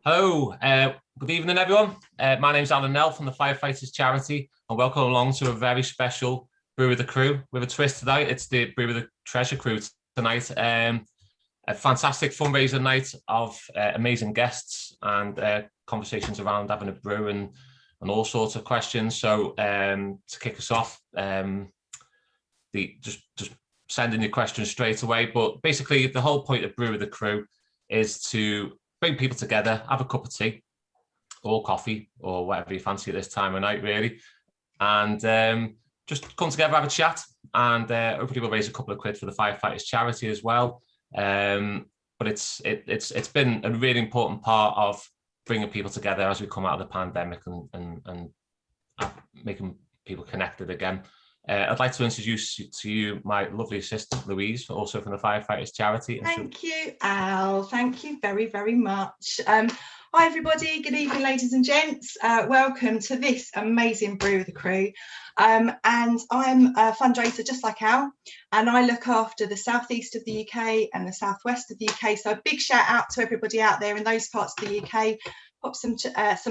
Hello, good evening everyone. My name's Alan Nell from the Firefighters charity, and welcome along to a very special Brew with the Crew with a twist tonight. It's the Brew with the Treasure Crew tonight. A fantastic fundraiser night of amazing guests and conversations around having a brew and all sorts of questions. So to kick us off, just send in your questions straight away. But basically, the whole point of Brew with the Crew is to bring people together, have a cup of tea or coffee or whatever you fancy at this time of night, really, and just come together, have a chat, and hopefully we'll raise a couple of quid for the Firefighters charity as well. But it's been a really important part of bringing people together as we come out of the pandemic and making people connected again. I'd like to introduce to you my lovely assistant, Louise, also from the Firefighters charity. Thank you, Al. Thank you very, very much. Hi, everybody. Good evening, ladies and gents. Welcome to this amazing Brew with the Crew. And I'm a fundraiser just like Al, and I look after the southeast of the UK and the southwest of the UK. So a big shout out to everybody out there in those parts of the UK. Pop some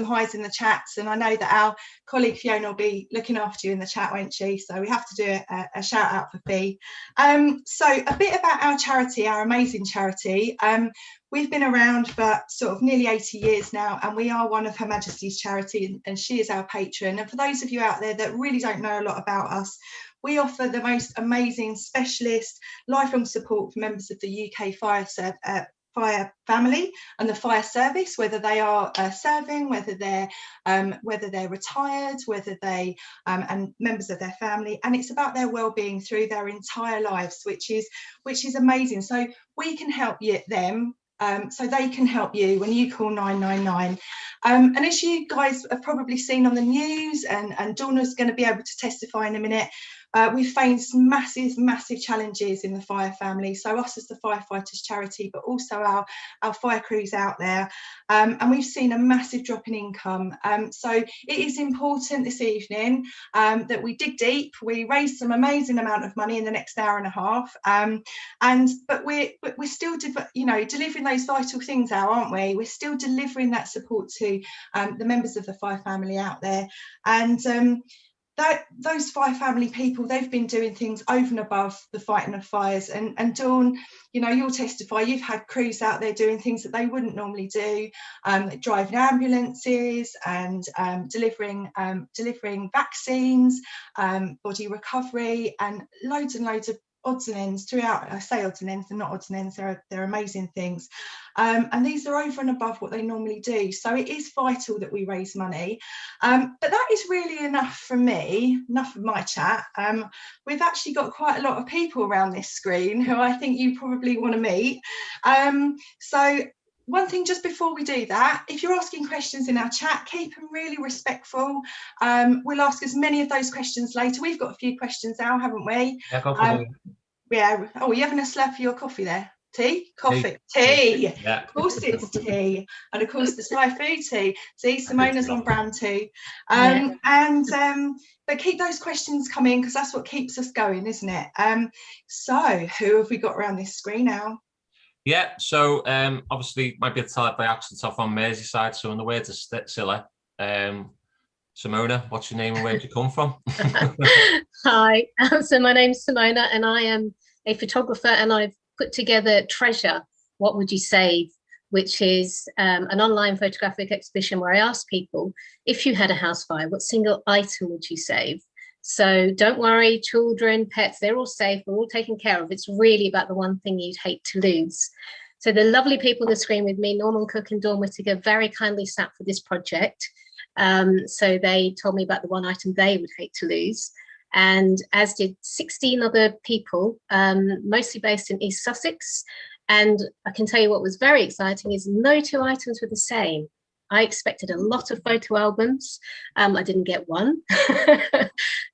highs in the chats, and I know that our colleague Fiona will be looking after you in the chat, won't she? So we have to do a shout out for Fee. So a bit about our charity, our amazing charity. We've been around for sort of nearly 80 years now, and we are one of Her Majesty's charity, and she is our patron. And for those of you out there that really don't know a lot about us, we offer the most amazing specialist lifelong support for members of the UK fire family and the fire service, whether they are serving, whether they're retired, whether they and members of their family, and it's about their well-being through their entire lives, which is amazing. So we can help them. So they can help you when you call 999. And as you guys have probably seen on the news, and Donna's going to be able to testify in a minute, we've faced massive challenges in the fire family. So us as the Firefighters charity, but also our fire crews out there. And we've seen a massive drop in income. So it is important this evening that we dig deep. We raise some amazing amount of money in the next hour and a half. But we're still delivering those vital things out, aren't we? We're still delivering that support to the members of the fire family out there. And those fire family people, they've been doing things over and above the fighting of fires. And Dawn, you'll testify, you've had crews out there doing things that they wouldn't normally do, driving ambulances and delivering vaccines, body recovery, and loads of odds and ends throughout. I say odds and ends, they're not odds and ends, they're amazing things. And these are over and above what they normally do. So it is vital that we raise money. But that is really enough from me, enough of my chat. We've actually got quite a lot of people around this screen who I think you probably want to meet. So one thing just before we do that, if you're asking questions in our chat, keep them really respectful. We'll ask as many of those questions later. We've got a few questions now, haven't we? Yeah, go for it. Yeah. Oh, are you having a slurp for your coffee there? Tea? Coffee? Tea. Yeah. Of course it's tea. And of course the Thai food tea. See, Simona's on brand too. But keep those questions coming, because that's what keeps us going, isn't it? So who have we got around this screen now? Yeah, so obviously might be a tell it by accent off on Merseyside, so in the words of Scylla, Simona, what's your name and where did you come from? Hi, so my name's Simona and I am a photographer, and I've put together Treasure, What Would You Save, which is an online photographic exhibition where I ask people, if you had a house fire, what single item would you save? So don't worry, children, pets, they're all safe, we're all taken care of. It's really about the one thing you'd hate to lose. So the lovely people on the screen with me, Norman Cook and Dawn Whittaker, very kindly sat for this project. So they told me about the one item they would hate to lose, and as did 16 other people, mostly based in East Sussex. And I can tell you what was very exciting is no two items were the same. I expected a lot of photo albums. I didn't get one.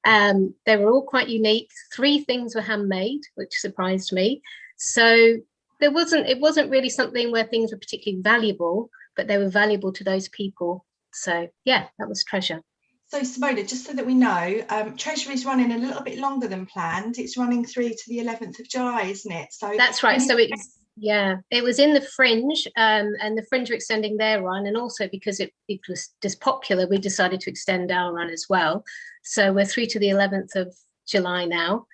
They were all quite unique. 3 things were handmade, which surprised me. So it wasn't really something where things were particularly valuable, but they were valuable to those people. So yeah, that was treasure. So Simona, just so that we know, Treasure is running a little bit longer than planned. It's running through to the 11th of July, isn't it? So that's right. So it was in the Fringe, and the Fringe are extending their run, and also because it was just popular, we decided to extend our run as well. So we're through to the 11th of July now.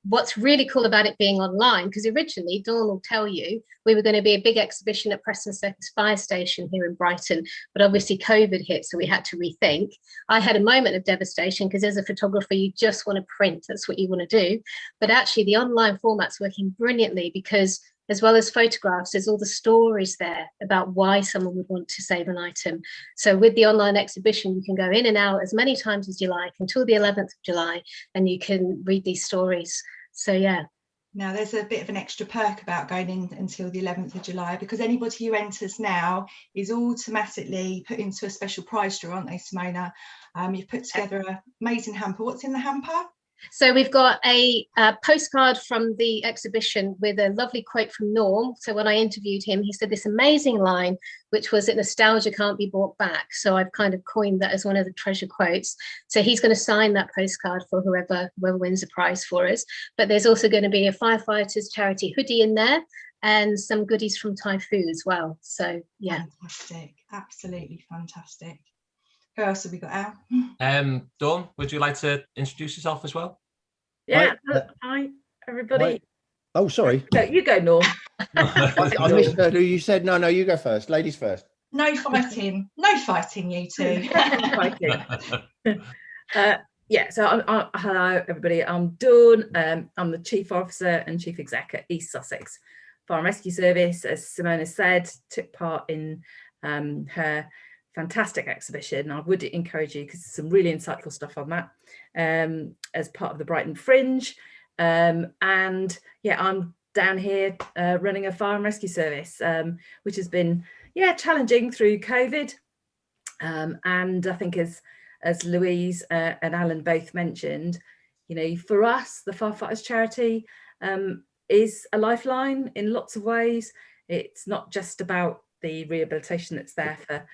What's really cool about it being online, because originally, Dawn will tell you, we were going to be a big exhibition at Preston Circus Fire Station here in Brighton, but obviously COVID hit, so we had to rethink. I had a moment of devastation because as a photographer, you just want to print, that's what you want to do. But actually the online format's working brilliantly because as well as photographs, there's all the stories there about why someone would want to save an item. So with the online exhibition, you can go in and out as many times as you like until the 11th of July, and you can read these stories. So yeah. Now there's a bit of an extra perk about going in until the 11th of July, because anybody who enters now is automatically put into a special prize draw, aren't they, Simona? You've put together an amazing hamper. What's in the hamper? So we've got a postcard from the exhibition with a lovely quote from Norm. So when I interviewed him, he said this amazing line, which was that nostalgia can't be brought back. So I've kind of coined that as one of the treasure quotes. So he's going to sign that postcard for whoever wins the prize for us. But there's also going to be a firefighters charity hoodie in there and some goodies from Typhoo as well. So yeah. Fantastic. Absolutely fantastic. Who else have we got out? Dawn, would you like to introduce yourself as well? Yeah, hi everybody. Wait. Oh, sorry. No, you go, Norm. I missed who you said. No, you go first. Ladies first. No fighting. No fighting, you two. Yeah, so hello everybody. I'm Dawn. I'm the Chief Officer and Chief Exec at East Sussex Fire and Rescue Service. As Simona said, took part in her fantastic exhibition. I would encourage you, because there's some really insightful stuff on that as part of the Brighton Fringe. And yeah, I'm down here running a fire and rescue service, which has been challenging through COVID. And I think as Louise and Alan both mentioned, you know, for us, the Firefighters Charity is a lifeline in lots of ways. It's not just about the rehabilitation that's there for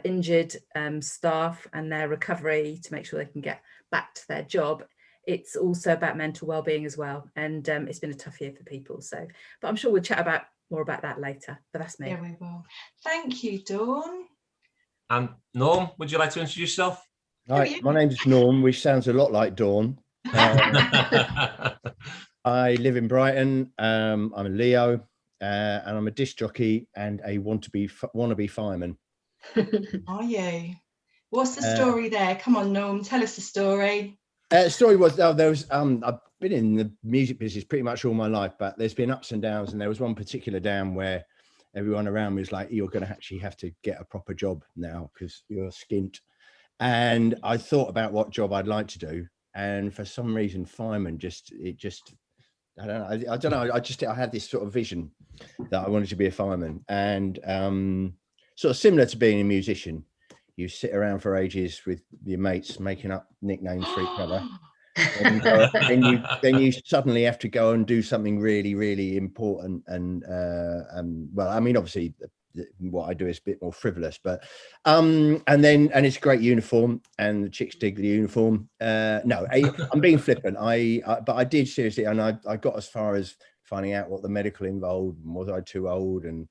injured staff and their recovery to make sure they can get back to their job. It's also about mental well-being as well, and it's been a tough year for people. So, but I'm sure we'll chat more about that later. But that's me. Yeah, we will. Thank you, Dawn. And Norm, would you like to introduce yourself? Hi, my name's Norm, which sounds a lot like Dawn. I live in Brighton. I'm a Leo, and I'm a disc jockey and a wannabe fireman. Are you? What's the story there? Come on, Norm, tell us the story. Story was I've been in the music business pretty much all my life, but there's been ups and downs, and there was one particular down where everyone around me was like, you're going to actually have to get a proper job now because you're skint. And I thought about what job I'd like to do, and for some reason fireman I don't know I had this sort of vision that I wanted to be a fireman. And sort of similar to being a musician, you sit around for ages with your mates making up nicknames for each other, and then you suddenly have to go and do something really, really important. And well, I mean, obviously what I do is a bit more frivolous, but and it's a great uniform, and the chicks dig the uniform. No, I'm being flippant. But I did seriously, and I got as far as finding out what the medical involved, and was I too old, and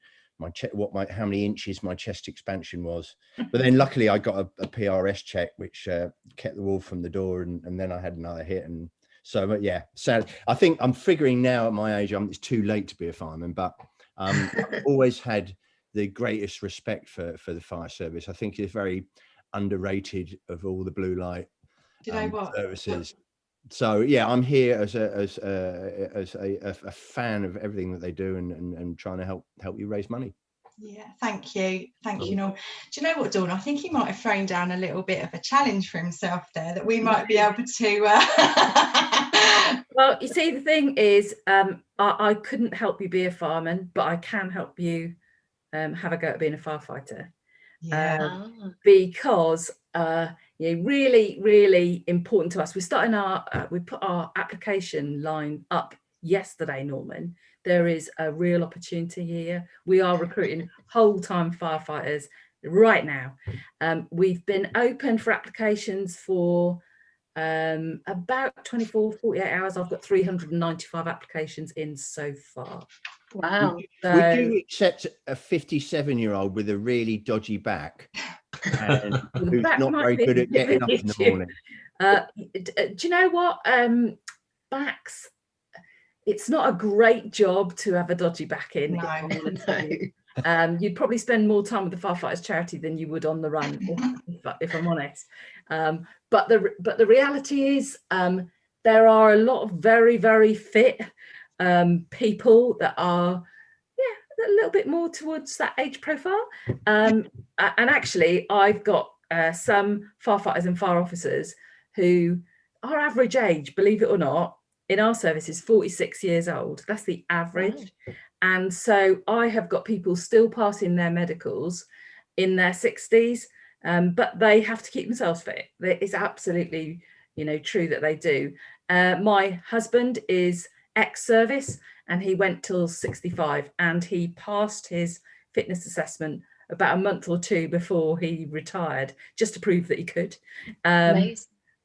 how many inches my chest expansion was. But then luckily I got a PRS check, which kept the wolf from the door, and then I had another hit. And so, but yeah, so I think I'm figuring now at my age it's too late to be a fireman, but I've always had the greatest respect for the fire service. I think it's very underrated of all the blue light services. So yeah, I'm here as a fan of everything that they do, and trying to help you raise money. Yeah, thank you, Norm. Do you know what, Dawn? I think he might have thrown down a little bit of a challenge for himself there that we might be able to. Well, you see, the thing is, I couldn't help you be a fireman, but I can help you have a go at being a firefighter. Yeah. Because really, really important to us. We're starting we put our application line up yesterday, Norman. There is a real opportunity here. We are recruiting whole-time firefighters right now. We've been open for applications for about 48 hours. I've got 395 applications in so far. Wow. Would you accept a 57-year-old with a really dodgy back and who's not very good at getting up in the morning? Do you know what? Backs, it's not a great job to have a dodgy back in. No. You'd probably spend more time with the Firefighters Charity than you would on the run, if I'm honest. But the reality is, there are a lot of very, very fit people that are a little bit more towards that age profile. And actually, I've got some firefighters and fire officers who our average age, believe it or not, in our service is 46 years old. That's the average. Wow. And so I have got people still passing their medicals in their 60s, but they have to keep themselves fit. It's absolutely, true that they do. My husband is ex-service, and he went till 65, and he passed his fitness assessment about a month or two before he retired, just to prove that he could. So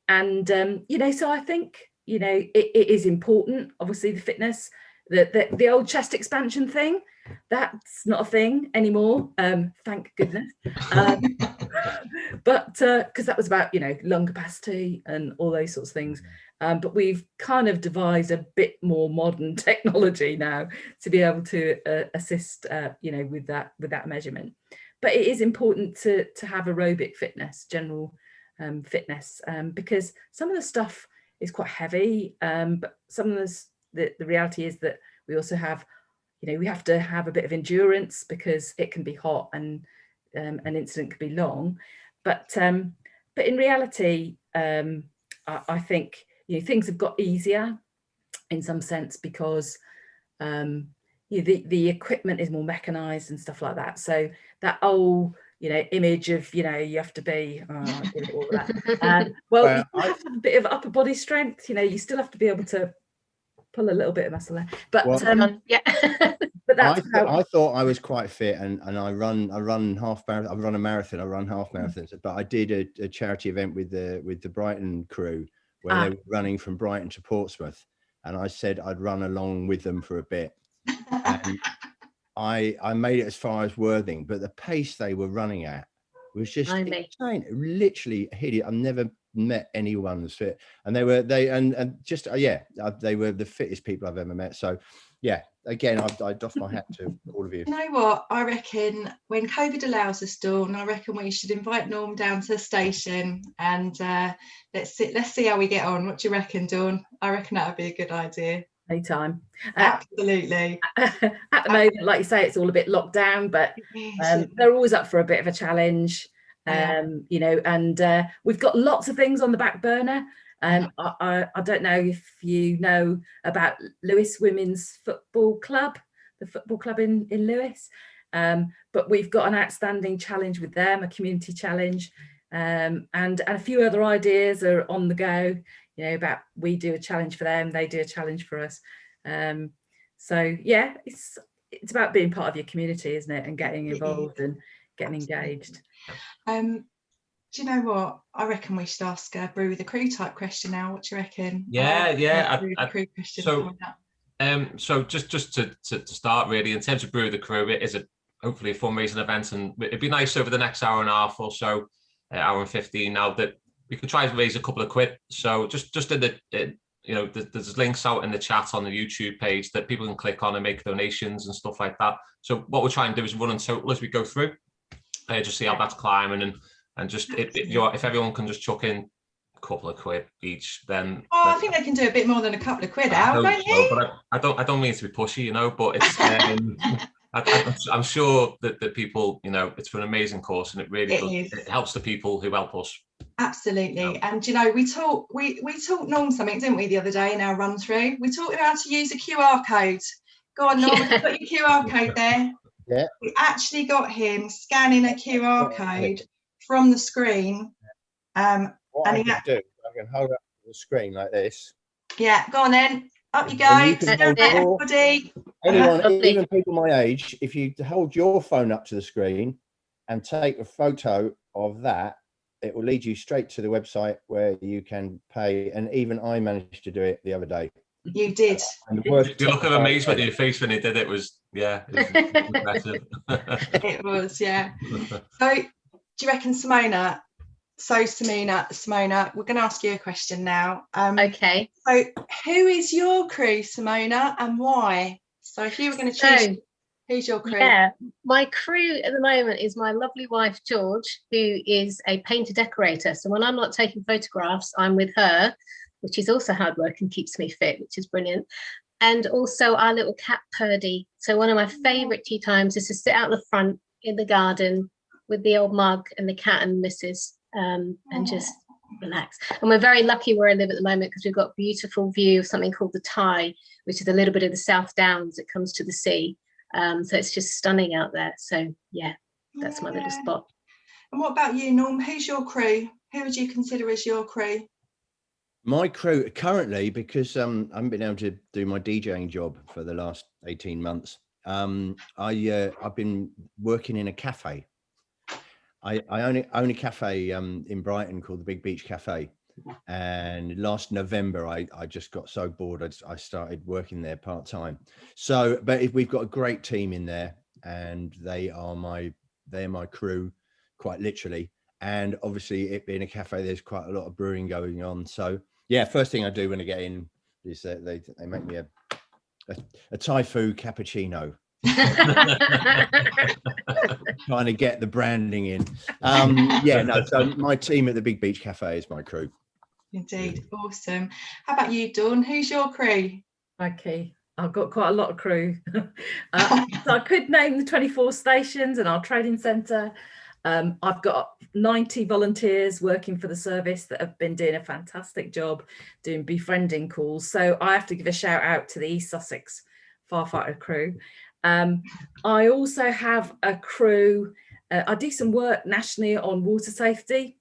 I think, it is important, obviously, the fitness, the old chest expansion thing, that's not a thing anymore, thank goodness. But because that was about, lung capacity and all those sorts of things. But we've kind of devised a bit more modern technology now to be able to assist, with that measurement. But it is important to have aerobic fitness, general fitness, because some of the stuff is quite heavy. But some of the reality is that we also have, we have to have a bit of endurance because it can be hot and an incident could be long. But in reality, I think things have got easier in some sense because the equipment is more mechanized and stuff like that. So that old image of you have to be all of that. You have to have a bit of upper body strength. You still have to be able to pull a little bit of muscle there. But but that's I thought I was quite fit, and I run half marathon. I run a marathon. I run half marathons. But I did a charity event with the Brighton crew where they were running from Brighton to Portsmouth, and I said I'd run along with them for a bit. And I made it as far as Worthing, but the pace they were running at was just insane. Literally hideous. I've never met anyone as fit, and they were the fittest people I've ever met. So yeah, again, I doff my hat to all of you. You know what? I reckon when COVID allows us, Dawn, I reckon we should invite Norm down to the station and let's see how we get on. What do you reckon, Dawn? I reckon that would be a good idea. Anytime. Absolutely. At the moment, like you say, it's all a bit locked down, but they're always up for a bit of a challenge. And we've got lots of things on the back burner. I don't know if you know about Lewes Women's Football Club, the football club in Lewes, but we've got an outstanding challenge with them, a community challenge, and a few other ideas are on the go. About we do a challenge for them, they do a challenge for us. So yeah, it's about being part of your community, isn't it, and getting involved and getting engaged. Do you know what? I reckon we should ask a Brew with the Crew type question now. What do you reckon? So just to start really, in terms of Brew with the Crew, it is hopefully a fundraising event, and it'd be nice over the next hour and a half or so, hour and 15 now, that we could try to raise a couple of quid. So just in there's links out in the chat on the YouTube page that people can click on and make donations and stuff like that. So what we're trying to do is run in total as we go through, just see how that's climbing, and just if everyone can just chuck in couple of quid each, then I think they can do a bit more than a couple of quid out, don't so, you? but I don't mean to be pushy, you know, but it's I'm sure that people, you know, it's an amazing course, and it really it helps the people who help us. Absolutely. And you know, we taught Norm something, didn't we, the other day in our run through? We taught him how to use a QR code. Go on, Norm, put your QR code there. Yeah. We actually got him scanning a QR code from the screen. What I can do, I can hold up the screen like this. Yeah, go on then. Up you go. Everybody. Anyone, even people my age, if you hold your phone up to the screen and take a photo of that, it will lead you straight to the website where you can pay. And even I managed to do it the other day. You did. And the look of amazement in your face when you did it was, yeah, it was impressive. It was, yeah. So, do you reckon, Simona? So, Simona, we're going to ask you a question now. Okay. So, who is your crew, Simona, and why? So, if you were going to choose, who's your crew? Yeah, my crew at the moment is my lovely wife, George, who is a painter decorator. So when I'm not taking photographs, I'm with her, which is also hard work and keeps me fit, which is brilliant. And also our little cat, Purdy. So one of my favourite tea times is to sit out the front in the garden with the old mug and the cat and Mrs. And just relax. And we're very lucky where I live at the moment because we've got a beautiful view of something called the Tye, which is a little bit of the South Downs. It comes to the sea. So it's just stunning out there. So yeah, that's my little spot. And what about you, Norm? Who's your crew? Who would you consider as your crew? My crew currently, because I haven't been able to do my DJing job for the last 18 months. I've been working in a cafe. I own a cafe in Brighton called the Big Beach Cafe. And last November, I just got so bored, I started working there part-time. So, but we've got a great team in there, and they're my crew, quite literally. And obviously, it being a cafe, there's quite a lot of brewing going on. So, yeah, first thing I do when I get in is they make me a Thai food cappuccino. Trying to get the branding in. So my team at the Big Beach Cafe is my crew. Indeed. Awesome. How about you, Dawn? Who's your crew? Okay, I've got quite a lot of crew. So I could name the 24 stations and our trading centre. I've got 90 volunteers working for the service that have been doing a fantastic job doing befriending calls. So I have to give a shout out to the East Sussex firefighter crew. I also have a crew. I do some work nationally on water safety.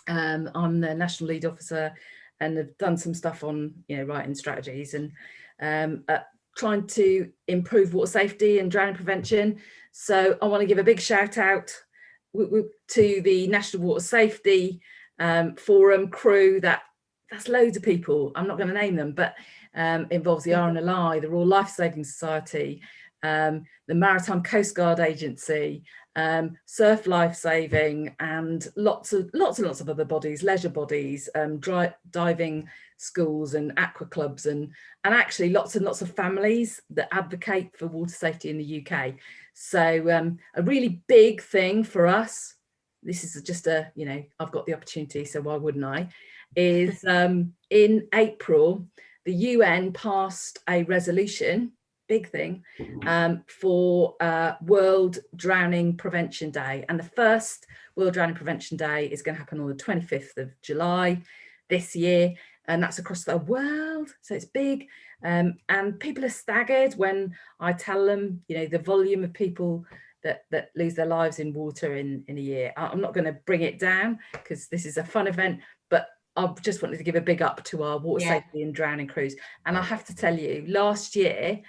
I'm the national lead officer and have done some stuff on, writing strategies and trying to improve water safety and drowning prevention. So I want to give a big shout out to the National Water Safety Forum crew. That's loads of people. I'm not going to name them, but involves the RNLI, the Royal Life Saving Society, the Maritime Coast Guard Agency, Surf Life Saving, and lots of other bodies, leisure bodies, diving schools and aqua clubs, and actually lots and lots of families that advocate for water safety in the UK. So a really big thing for us, this is just I've got the opportunity, so why wouldn't I, is in April, the UN passed a resolution, big thing, for World Drowning Prevention Day. And the first World Drowning Prevention Day is going to happen on the 25th of July this year. And that's across the world. So it's big. And people are staggered when I tell them, the volume of people that lose their lives in water in a year. I'm not going to bring it down because this is a fun event, but I just wanted to give a big up to our water safety and drowning crews. And I have to tell you, last year,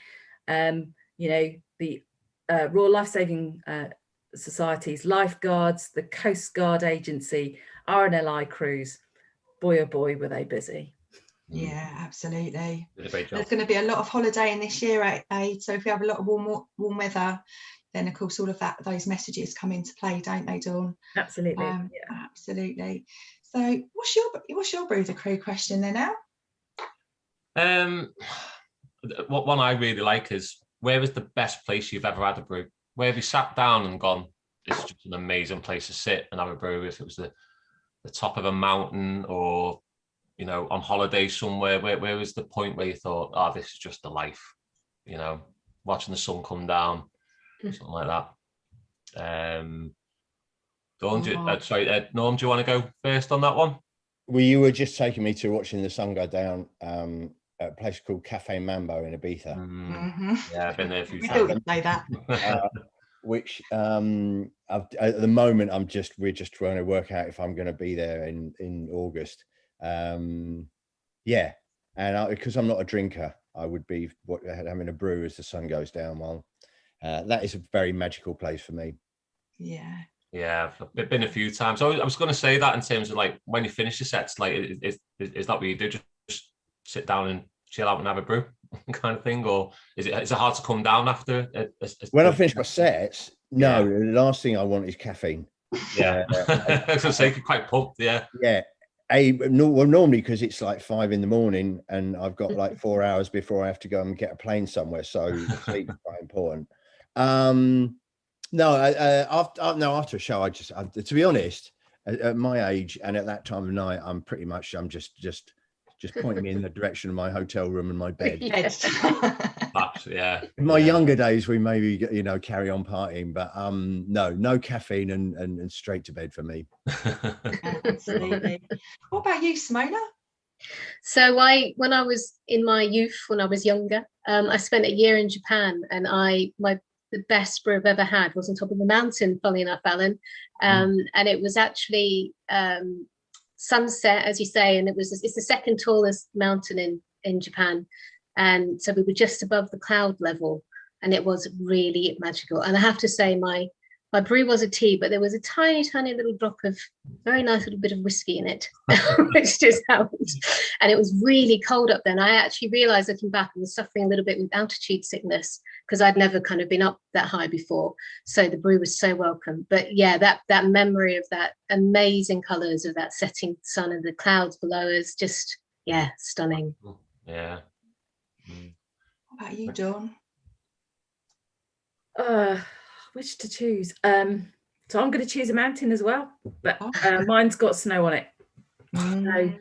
the Royal Life Saving Societies, lifeguards, the Coast Guard Agency, RNLI crews, boy oh boy were they busy. Yeah, absolutely. There's going to be a lot of holidaying this year, so if we have a lot of warm weather, then of course all of those messages come into play, don't they, Dawn? Absolutely. Absolutely. So what's your Brew the Crew question then now? What one I really like is, where is the best place you've ever had a brew? Where have you sat down and gone, this is just an amazing place to sit and have a brew? If it was the the top of a mountain, or you know, on holiday somewhere? Where was the point where you thought, oh, this is just the life, you know, watching the sun come down, something like that? Dawn, Norm, do you want to go first on that one? Well, you were just taking me to watching the sun go down at a place called Cafe Mambo in Ibiza. Yeah, I've been there a few We times. thought you'd say that. Which at the moment we're just trying to work out if I'm going to be there in August. Yeah, and because I'm not a drinker, I would be having a brew as the sun goes down. Well, that is a very magical place for me. Yeah, I've been a few times. I was going to say that in terms of like when you finish your sets, like is that what you do? Just sit down and chill out and have a brew kind of thing, or is it hard to come down after? When I finish my sets, no, the last thing I want is caffeine. Yeah, I was going to say, quite pumped. Yeah. Normally because it's like 5 a.m. and I've got like 4 hours before I have to go and get a plane somewhere, so sleep is quite important. After a show, to be honest, at my age and at that time of night, I'm just pointing me in the direction of my hotel room and my bed. Yeah. In my younger days, we maybe, carry on partying, but no caffeine and straight to bed for me. Absolutely. What about you, Simona? So when I was in my youth, when I was younger, I spent a year in Japan, and the best brew I've ever had was on top of the mountain, funny enough, Alan. And it was actually sunset, as you say, and it's the second tallest mountain in Japan. And so we were just above the cloud level, and it was really magical. And I have to say, my brew was a tea, but there was a tiny, tiny little drop of very nice little bit of whiskey in it, which just helped. And it was really cold up then. I actually realized, looking back, I was suffering a little bit with altitude sickness because I'd never kind of been up that high before. So the brew was so welcome. But yeah, that memory of that amazing colors of that setting sun and the clouds below us, just, yeah, stunning. Yeah. What about you, Dawn? Which to choose? So I'm going to choose a mountain as well, but mine's got snow on it. So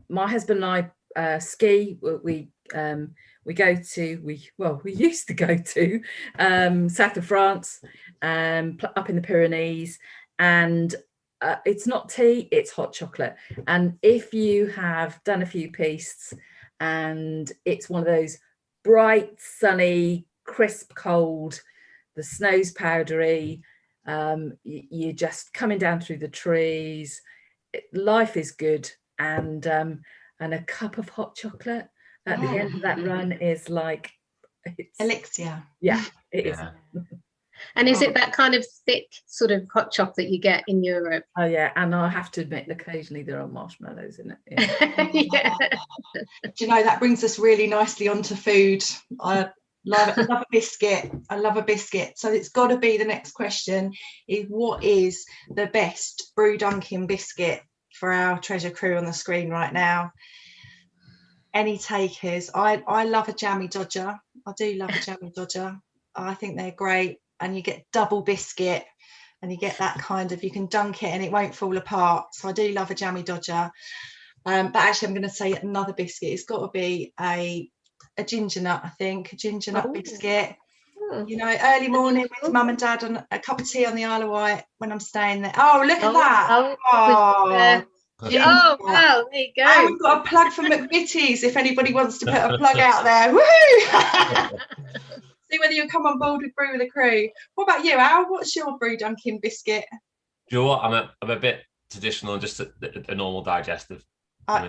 my husband and I ski. We used to go to south of France, up in the Pyrenees, and it's not tea, it's hot chocolate. And if you have done a few pistes and it's one of those bright, sunny, crisp, cold, the snow's powdery, you're just coming down through the trees, life is good, and a cup of hot chocolate at the end of that run is like elixir. Yeah, it is. And is it that kind of thick sort of hot chocolate you get in Europe? Oh yeah, and I have to admit, occasionally there are marshmallows in it. Yeah. Do you know, that brings us really nicely onto food. I love a biscuit. I love a biscuit. So it's got to be the next question is, what is the best Brew Dunkin' biscuit for our treasure crew on the screen right now? Any takers? I love a jammy dodger. I do love a jammy dodger. I think they're great. And you get double biscuit, and you get that kind of, you can dunk it and it won't fall apart. So I do love a jammy dodger. But actually I'm going to say another biscuit. It's got to be a ginger nut, I think, a ginger nut biscuit. You know, early morning with mum and dad on a cup of tea on the Isle of Wight when I'm staying there. Oh, look at that. Wow, there you go. And we've got a plug for McVitie's if anybody wants to put a plug out there. Woohoo! See whether you come on board with Brew with the Crew. What about you, Al? What's your Brew Dunkin' biscuit? Do you know what? I'm a bit traditional and just a normal digestive. I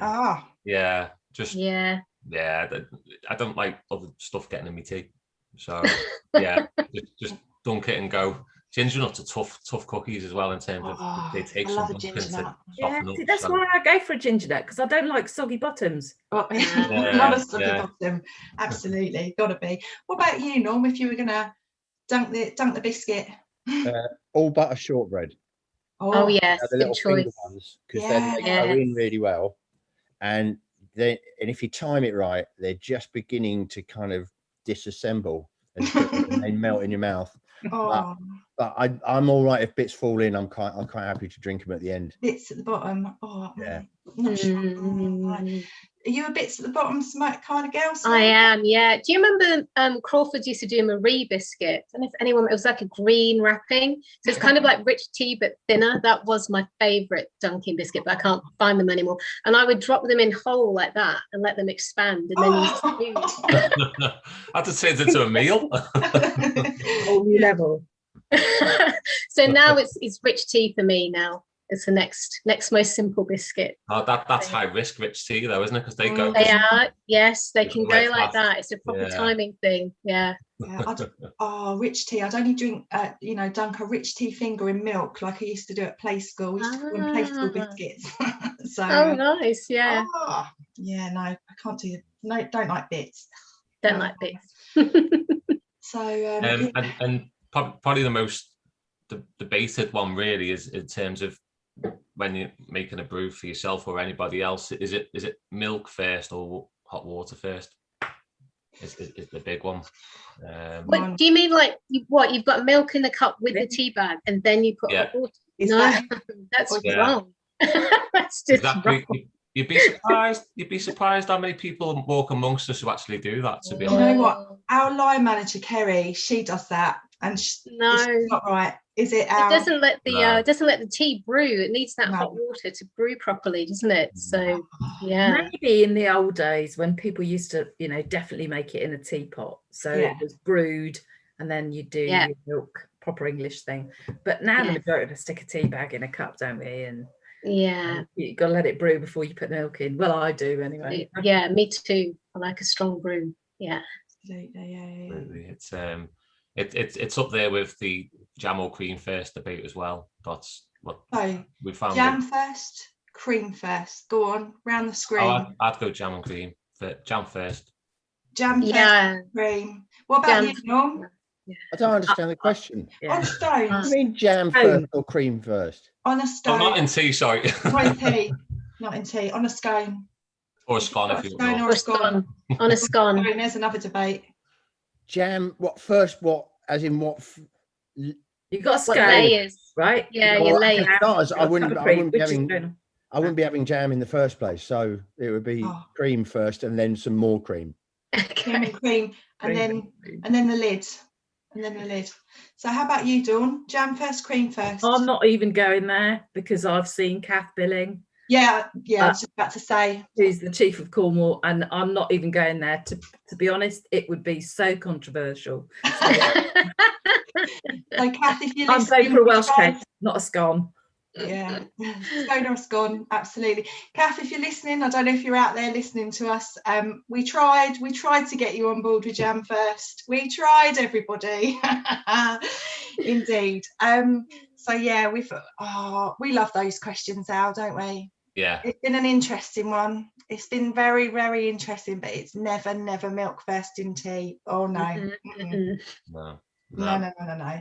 don't like other stuff getting in my tea. So yeah, just dunk it and go. Ginger nuts are tough cookies as well in terms of they take some to yeah, see, that's why I go for a ginger nut, because I don't like soggy bottoms. Not a soggy bottom. Absolutely, gotta be. What about you, Norm? If you were gonna dunk the biscuit, all butter shortbread. Oh yes, the little good choice. ones, because they go in really well, and if you time it right, they're just beginning to kind of disassemble and they melt in your mouth. Oh, But I'm all right if bits fall in. I'm quite happy to drink them at the end. bits at the bottom. Oh, Yeah. not sure. Are you a bits at the bottom kind of girl? I am, yeah. Do you remember Crawford used to do Marie biscuit? I don't know if anyone, it was like a green wrapping. So it's kind of like rich tea, but thinner. That was my favourite Dunkin' biscuit, but I can't find them anymore. And I would drop them in whole like that and let them expand. And then I had to turn it into a meal. Whole new level. So now it's rich tea for me now. It's the next most simple biscuit. Oh, that's high risk rich tea though, isn't it? Because they go. They are, yes, they can go Like like that. that. It's a proper timing thing. Yeah. Rich tea. I'd only drink, dunk a rich tea finger in milk like I used to do at play school. We used to call them play school biscuits. So. Nice, yeah. Yeah, no, I can't do. No, don't like bits. Don't like bits. So. And probably the most debated one really is in terms of when you're making a brew for yourself or anybody else. Is it milk first or hot water first? Is the big one. What do you mean, like you've got milk in the cup with the tea bag and then you put hot water? That's wrong. That's just wrong. You'd be surprised how many people walk amongst us who actually do that, to be honest. You know what? Our line manager Kerry, she does that, and it's not right. Is it? It doesn't let the tea brew. It needs that hot water to brew properly, doesn't it? So yeah. Maybe in the old days when people used to, definitely make it in a teapot, so it was brewed, and then you do your milk, proper English thing. But now the majority of us stick a tea bag in a cup, don't we? And you got to let it brew before you put milk in. Well, I do anyway. Yeah, me too. I like a strong brew. Yeah. Absolutely. It's up there with the jam or cream first debate as well. That's what we found. Jam first, cream first. Go on, round the screen. I'd go jam and cream. Jam first. Jam first, cream. What about you, Norm? I don't understand the question. On stones. I mean, jam first or cream first? On a stone. Not in tea, sorry. Not in tea. Not in tea. On a scone. Or a scone, if you want. Or a scone. On a scone. There's another debate. Jam, what first? What, as in what? You've got a scone, layers, right? Yeah, your layers. I wouldn't be having jam in the first place, so it would be cream first and then some more cream. Cream, and then the lid. And then the lid. So how about you, Dawn? Jam first, cream first? I'm not even going there because I've seen Kath Billing. Yeah, I was just about to say. Who's the chief of Cornwall, and I'm not even going there. To be honest, it would be so controversial. So Kath, if you're I'm going for a Welsh cake, not a scone. Yeah, scone or a scone, absolutely. Kath, if you're listening, I don't know if you're out there listening to us. We tried to get you on board with Jam First. We tried, everybody. Indeed. So yeah, we love those questions, Al, don't we? Yeah. It's been an interesting one. It's been very, very interesting, but it's never milk first in tea. Oh no. No. No.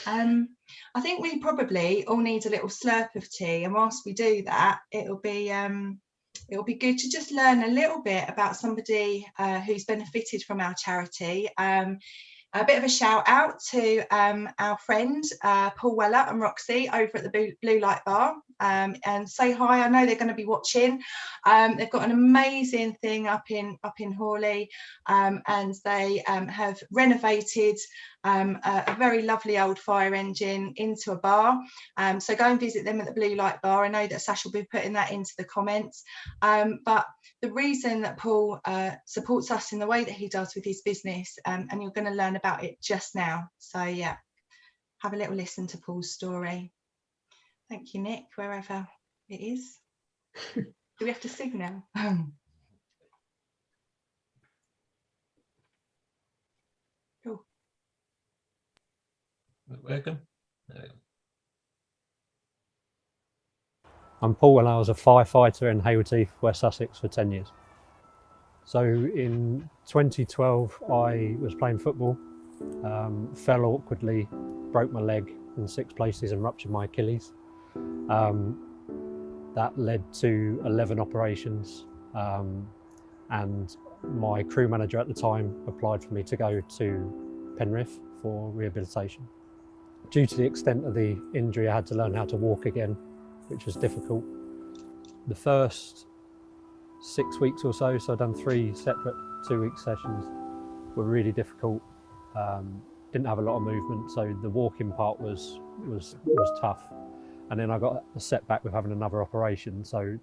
I think we probably all need a little slurp of tea, and whilst we do that, it'll be good to just learn a little bit about somebody who's benefited from our charity. A bit of a shout out to our friend Paul Weller and Roxy over at the Blue Light Bar, and say hi. I know they're going to be watching. They've got an amazing thing up in Hawley, and they have renovated a very lovely old fire engine into a bar. So go and visit them at the Blue Light Bar. I know that Sash will be putting that into the comments. But the reason that Paul supports us in the way that he does with his business, and you're going to learn about it just now. So yeah, have a little listen to Paul's story. Thank you, Nick, wherever it is. Do we have to sing now? Cool. Working? I'm Paul and I was a firefighter in Haywards, West Sussex for 10 years. So in 2012 I was playing football, fell awkwardly, broke my leg in 6 places and ruptured my Achilles. That led to 11 operations, and my crew manager at the time applied for me to go to Penrith for rehabilitation. Due to the extent of the injury, I had to learn how to walk again, which was difficult. The first 6 weeks or so I've done 3 separate 2-week sessions, were really difficult. Didn't have a lot of movement, so the walking part was tough. And then I got a setback with having another operation, so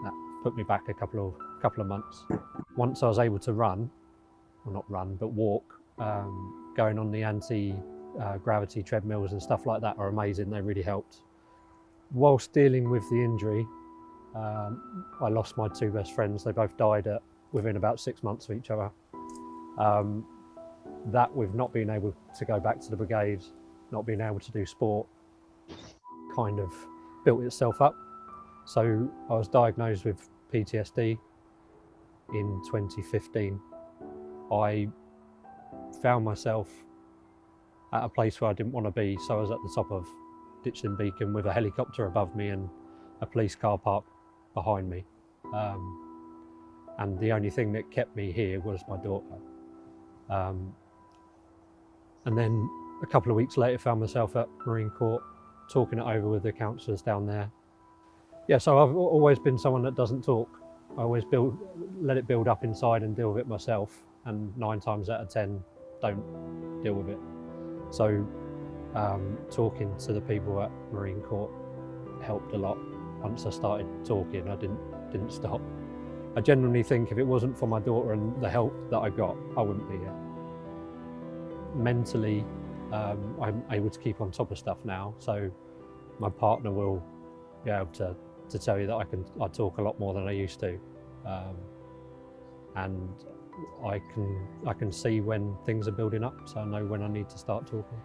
that put me back a couple of months. Once I was able to run, well, not run, but walk, going on the anti-gravity treadmills and stuff like that are amazing. They really helped. Whilst dealing with the injury, I lost my 2 best friends. They both died within about 6 months of each other. That with not being able to go back to the brigade, not being able to do sport, kind of built itself up. So I was diagnosed with PTSD in 2015. I found myself at a place where I didn't want to be, so I was at the top of Ditchling Beacon with a helicopter above me and a police car parked behind me. And the only thing that kept me here was my daughter. And then a couple of weeks later, found myself at Marine Court, talking it over with the counsellors down there. Yeah, so I've always been someone that doesn't talk. I always let it build up inside and deal with it myself, and 9 times out of 10 don't deal with it. So talking to the people at Marine Court helped a lot. Once I started talking, I didn't stop. I genuinely think if it wasn't for my daughter and the help that I got, I wouldn't be here. Mentally, I'm able to keep on top of stuff now, so my partner will be able to tell you that I talk a lot more than I used to, and I can see when things are building up, so I know when I need to start talking.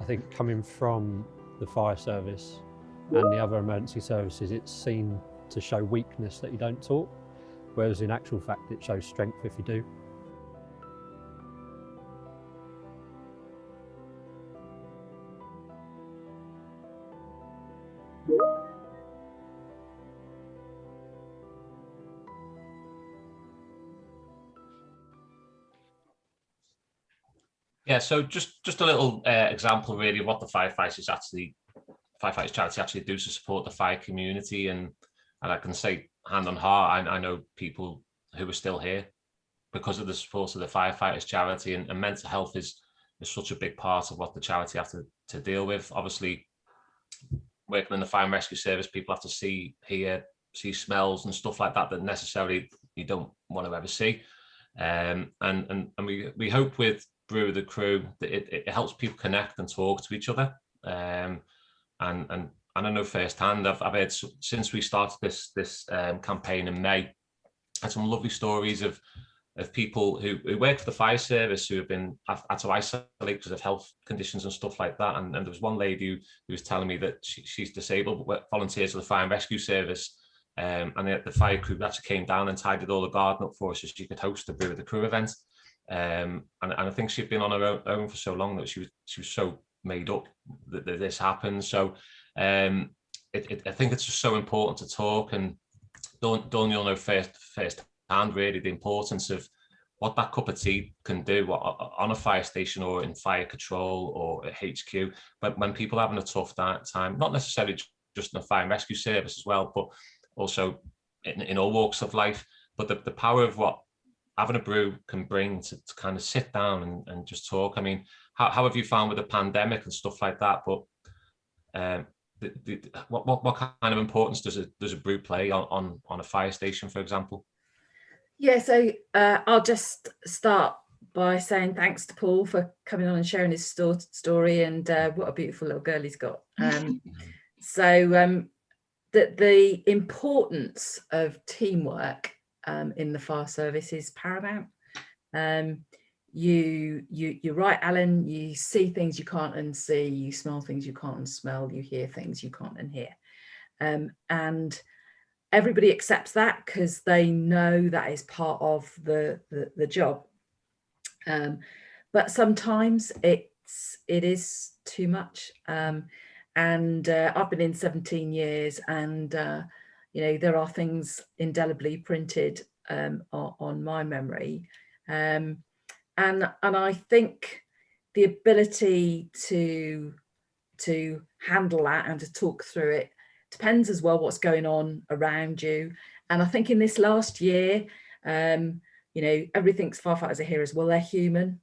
I think coming from the fire service and the other emergency services, it's seen to show weakness that you don't talk, whereas in actual fact it shows strength if you do. Yeah, so just a little example really of what the firefighters charity actually do to support the fire community, and I can say hand on heart, I know people who are still here because of the support of the firefighters charity, and mental health is such a big part of what the charity have to deal with. Obviously, working in the fire and rescue service, people have to see smells and stuff like that necessarily you don't want to ever see, and we hope with Brew the Crew that it helps people connect and talk to each other, and I know firsthand, I've heard since we started this campaign in May, had some lovely stories of people who work for the fire service who have been had to isolate because of health conditions and stuff like that. And there was one lady who was telling me that she's disabled, but volunteers for the fire and rescue service. And the fire crew actually came down and tidied all the garden up for her so she could host the Brew the Crew event. And I think she'd been on her own for so long that she was so made up that this happened. So I think it's just so important to talk, and Dawn, you'll know firsthand really the importance of what that cup of tea can do on a fire station or in fire control or at HQ, but when people are having a tough time, not necessarily just in the fire and rescue service as well, but also in all walks of life. But the power of what having a brew can bring to kind of sit down and just talk. I mean, how have you found with the pandemic and stuff like that? But what kind of importance does a brew play on a fire station, for example? Yeah, so I'll just start by saying thanks to Paul for coming on and sharing his story, and what a beautiful little girl he's got. So the importance of teamwork in the fire service is paramount. You're right, Alan. You see things you can't unsee. You smell things you can't unsmell. You hear things you can't unhear. And everybody accepts that because they know that is part of the job. But sometimes it is too much. And I've been in 17 years, and there are things indelibly printed on my memory. And I think the ability to handle that and to talk through it depends as well what's going on around you. And I think in this last year, you know, everything's firefighters are here as well. They're human,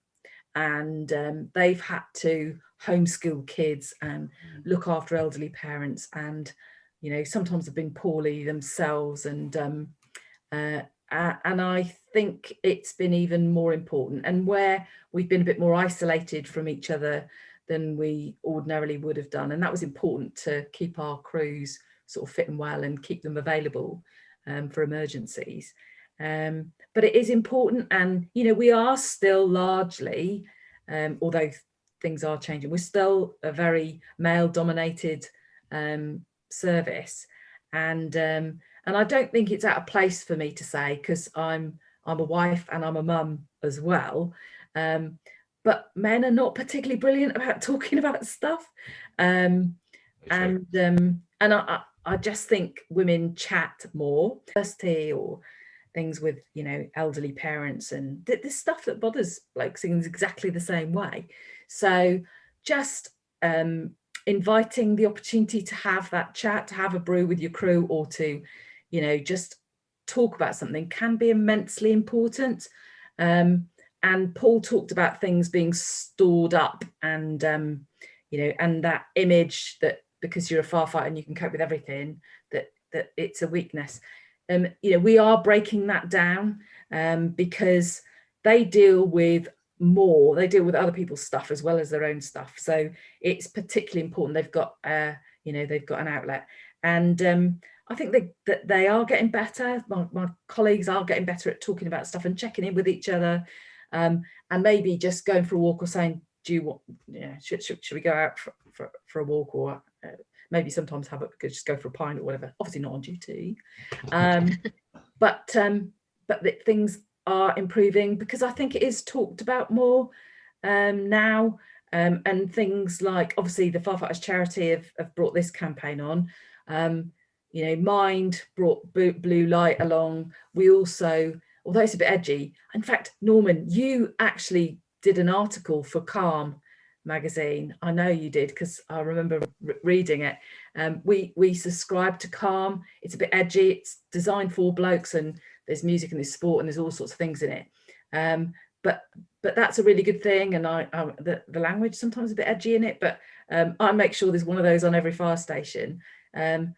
and they've had to homeschool kids and look after elderly parents, and you know, sometimes have been poorly themselves, and I think it's been even more important, and where we've been a bit more isolated from each other than we ordinarily would have done, and that was important to keep our crews sort of fit and well and keep them available for emergencies. But it is important, and you know, we are still largely, although things are changing, we're still a very male-dominated service, and I don't think it's out of place for me to say, because I'm a wife and I'm a mum as well, but men are not particularly brilliant about talking about stuff, and I just think women chat more, or things with, you know, elderly parents, and this stuff that bothers blokes in exactly the same way. So just inviting the opportunity to have that chat, to have a brew with your crew, or to, you know, just talk about something can be immensely important. And Paul talked about things being stored up, and you know, and that image that because you're a firefighter and you can cope with everything, that it's a weakness. You know, we are breaking that down, because they deal with more, they deal with other people's stuff as well as their own stuff. So it's particularly important they've got, you know, they've got an outlet. And I think that they are getting better. My colleagues are getting better at talking about stuff and checking in with each other, and maybe just going for a walk, or saying, do you want, yeah, should we go out for a walk, or maybe sometimes have it, because just go for a pint or whatever, obviously not on duty. But things are improving, because I think it is talked about more now, and things like, obviously the Firefighters Charity have brought this campaign on. You know, Mind brought Blue Light along. We also, although it's a bit edgy, in fact, Norman, you actually did an article for Calm magazine. I know you did, because I remember reading it. We subscribe to Calm. It's a bit edgy. It's designed for blokes, and there's music and there's sport and there's all sorts of things in it. But that's a really good thing. And the language sometimes a bit edgy in it, but I make sure there's one of those on every fire station. And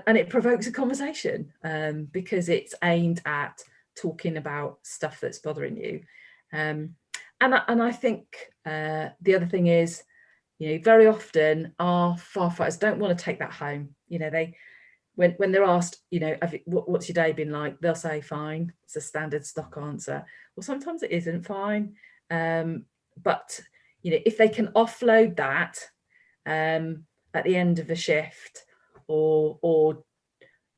it provokes a conversation, because it's aimed at talking about stuff that's bothering you. And I think the other thing is, you know, very often our firefighters don't want to take that home. You know, when they're asked, you know, what's your day been like, they'll say fine. It's a standard stock answer. Well, sometimes it isn't fine, but you know, if they can offload that at the end of a shift, or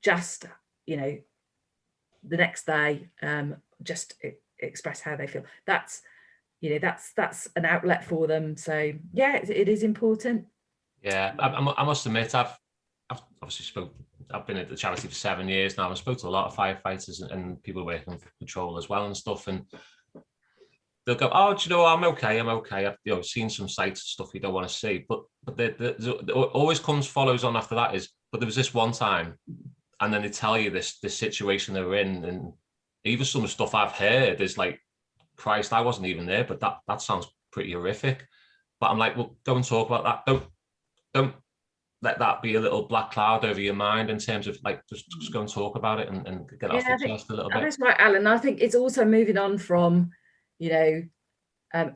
just, you know, the next day, just express how they feel, that's, you know, that's an outlet for them. So yeah, it is important. Yeah, I must admit, I've obviously I've been at the charity for 7 years now. I've spoken to a lot of firefighters and people working for patrol as well and stuff, and they'll go, oh, do you know, I'm okay. I've, you know, seen some sights and stuff you don't want to see, but there always follows on after that is, but there was this one time, and then they tell you this situation they were in, and even some of the stuff I've heard is like, Christ, I wasn't even there, but that sounds pretty horrific. But I'm like, well, go and talk about that. Don't let that be a little black cloud over your mind, in terms of like, just go and talk about it and get off your chest a little bit. That's right, Alan. I think it's also moving on from, you know,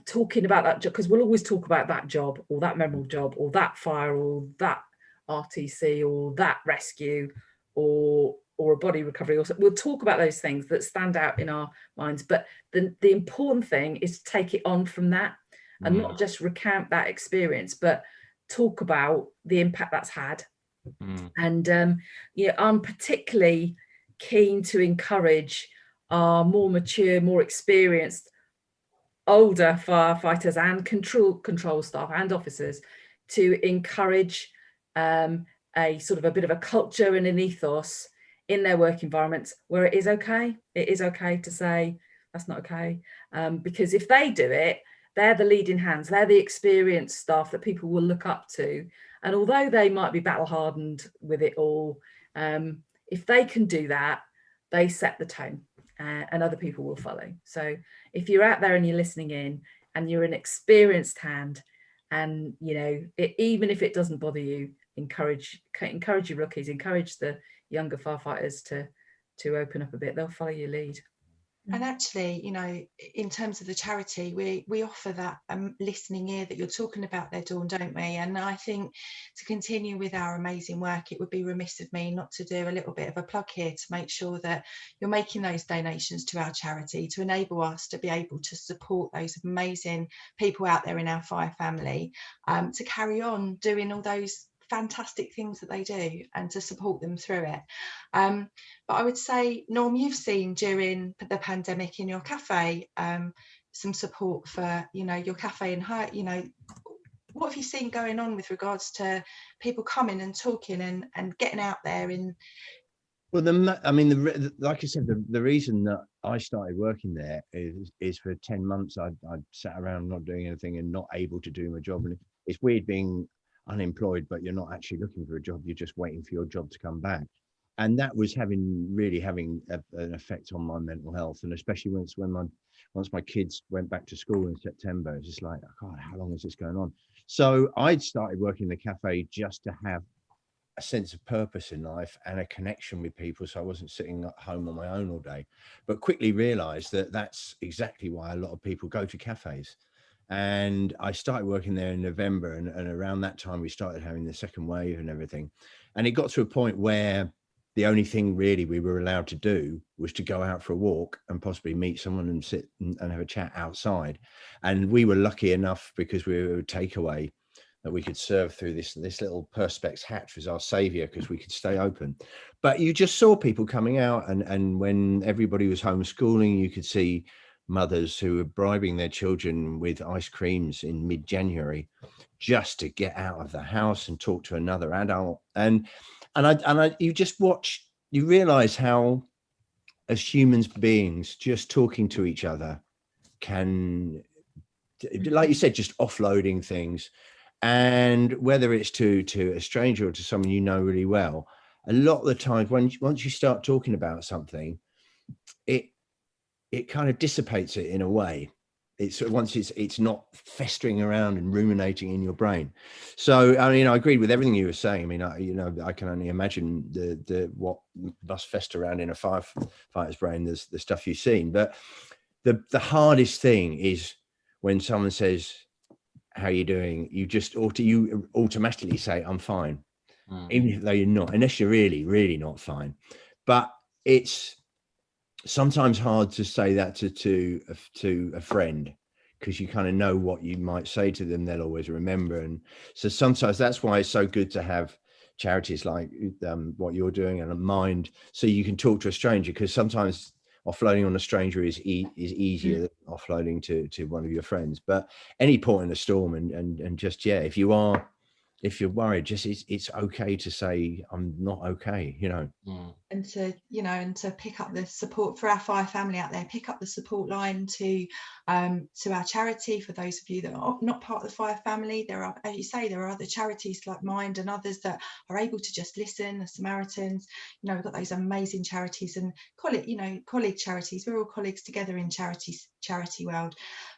talking about that job, because we'll always talk about that job, or that memorable job, or that fire, or that RTC, or that rescue, or a body recovery. Also, we'll talk about those things that stand out in our minds, but the important thing is to take it on from that, and not just recount that experience, but talk about the impact that's had. And you know, I'm particularly keen to encourage our more mature, more experienced, older firefighters and control staff and officers to encourage a sort of a bit of a culture and an ethos in their work environments where it is okay to say that's not okay, because if they do it, they're the leading hands, they're the experienced staff that people will look up to. And although they might be battle hardened with it all, if they can do that, they set the tone, and other people will follow. So if you're out there and you're listening in and you're an experienced hand, and you know, even if it doesn't bother you, encourage your rookies, encourage the younger firefighters to open up a bit. They'll follow your lead. And actually, you know, in terms of the charity, we offer that listening ear that you're talking about there, Dawn, don't we? And I think to continue with our amazing work, it would be remiss of me not to do a little bit of a plug here to make sure that you're making those donations to our charity to enable us to be able to support those amazing people out there in our fire family, to carry on doing all those fantastic things that they do and to support them through it. But I would say, Norm, you've seen during the pandemic in your cafe some support for, you know, your cafe and her, you know, what have you seen going on with regards to people coming and talking and getting out there? In well, like I said, the reason that I started working there is for 10 months I sat around not doing anything and not able to do my job. And it's weird being unemployed, but you're not actually looking for a job, you're just waiting for your job to come back. And that was really having an effect on my mental health. And especially once my kids went back to school in September, it's just like, God, how long is this going on? So I'd started working in the cafe just to have a sense of purpose in life and a connection with people, so I wasn't sitting at home on my own all day. But quickly realized that that's exactly why a lot of people go to cafes. And I started working there in November, and around that time we started having the second wave and everything. And it got to a point where the only thing really we were allowed to do was to go out for a walk and possibly meet someone and sit and have a chat outside. And we were lucky enough, because we were a takeaway, that we could serve through this little perspex hatch was our savior, because we could stay open. But you just saw people coming out, and when everybody was homeschooling, you could see mothers who were bribing their children with ice creams in mid-January just to get out of the house and talk to another adult. And you just watch, you realize how, as humans beings, just talking to each other can, like you said, just offloading things. And whether it's to a stranger or to someone you know really well, a lot of the times once you start talking about something, it kind of dissipates it in a way. It's not festering around and ruminating in your brain. So I mean, I agreed with everything you were saying. I mean, I can only imagine what must fester around in a firefighter's brain. There's the stuff you've seen, but the hardest thing is when someone says, "How are you doing?" You automatically say, "I'm fine," even though you're not, unless you're really, really not fine. But it's sometimes hard to say that to a friend, because you kind of know what you might say to them, they'll always remember. And so sometimes that's why it's so good to have charities like what you're doing and a Mind, so you can talk to a stranger, because sometimes offloading on a stranger is easier than offloading to one of your friends. But any point in a storm, and just, yeah, if you're worried, just it's okay to say, "I'm not okay," you know. And to pick up the support for our fire family out there, pick up the support line to our charity. For those of you that are not part of the fire family, there are, as you say, there are other charities like Mind and others that are able to just listen. The Samaritans, you know, we've got those amazing charities and colleague charities. We're all colleagues together in charity world.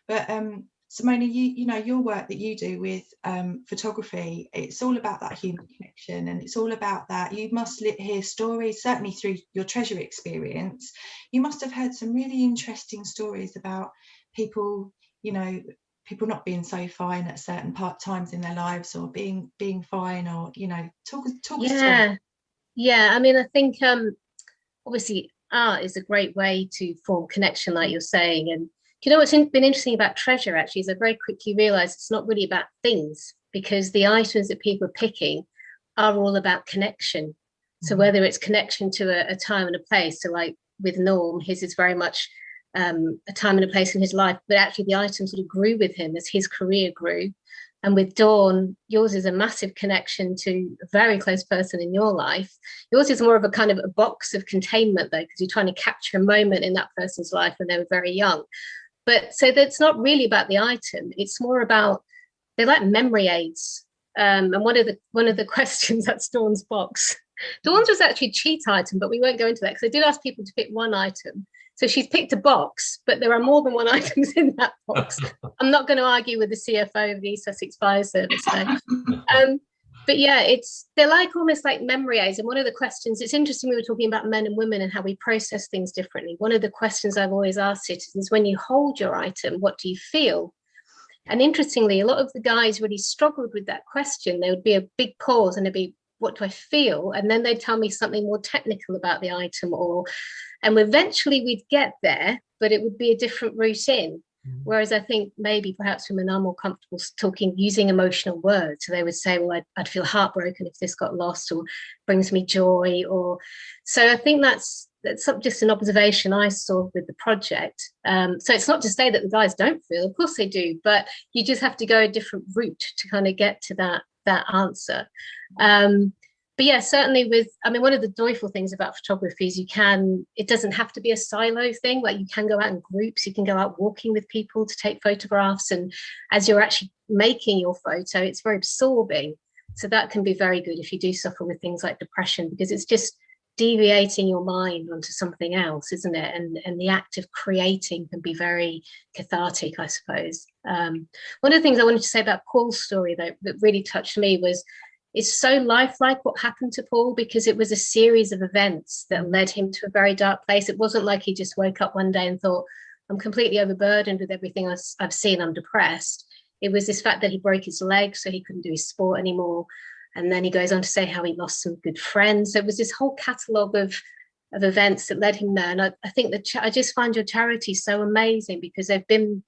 But Simona, you know, your work that you do with photography, it's all about that human connection, and it's all about that. You must hear stories, certainly through your treasure experience. You must have heard some really interesting stories about people, you know, people not being so fine at certain times in their lives, or being fine, or, you know, talk us through. Yeah, I mean, I think obviously art is a great way to form connection, like you're saying. And you know what's been interesting about treasure, actually, is I very quickly realized it's not really about things, because the items that people are picking are all about connection. So whether it's connection to a time and a place, so like with Norm, his is very much a time and a place in his life, but actually the items sort of grew with him as his career grew. And with Dawn, yours is a massive connection to a very close person in your life. Yours is more of a kind of a box of containment, though, because you're trying to capture a moment in that person's life when they were very young. But so that's not really about the item. It's more about, they're like memory aids. And one of the questions that's Dawn's box. Dawn's was actually a cheat item, but we won't go into that because I did ask people to pick one item. So she's picked a box, but there are more than one items in that box. I'm not going to argue with the CFO of the East Sussex Fire Service though. But yeah, they're like almost like memory aids. And one of the questions, it's interesting, we were talking about men and women and how we process things differently. One of the questions I've always asked citizens, when you hold your item, what do you feel? And interestingly, a lot of the guys really struggled with that question. There would be a big pause and it'd be, what do I feel? And then they'd tell me something more technical about the item, and eventually we'd get there, but it would be a different route in. Whereas I think maybe perhaps women are more comfortable talking, using emotional words. So they would say, well, I'd feel heartbroken if this got lost, or brings me joy. So I think that's just an observation I saw with the project. So it's not to say that the guys don't feel, of course they do, but you just have to go a different route to kind of get to that answer. But yeah, certainly one of the joyful things about photography is it doesn't have to be a silo thing. Like, you can go out in groups, you can go out walking with people to take photographs. And as you're actually making your photo, it's very absorbing. So that can be very good if you do suffer with things like depression, because it's just deviating your mind onto something else, isn't it? And the act of creating can be very cathartic, I suppose. One of the things I wanted to say about Paul's story that really touched me was, it's so lifelike what happened to Paul, because it was a series of events that led him to a very dark place. It wasn't like he just woke up one day and thought, I'm completely overburdened with everything I've seen, I'm depressed. It was this fact that he broke his leg, so he couldn't do his sport anymore. And then he goes on to say how he lost some good friends. So it was this whole catalogue of events that led him there. And I think I just find your charity so amazing, because they've been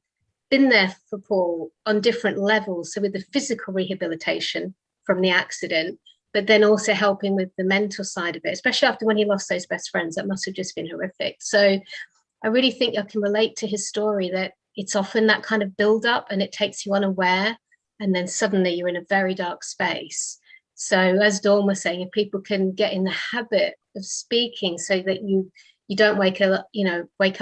there for Paul on different levels. So with the physical rehabilitation from the accident, but then also helping with the mental side of it, especially after when he lost those best friends. That must have just been horrific. So I really think I can relate to his story, that it's often that kind of build up and it takes you unaware, and then suddenly you're in a very dark space. So as Dawn was saying, if people can get in the habit of speaking, so that you don't wake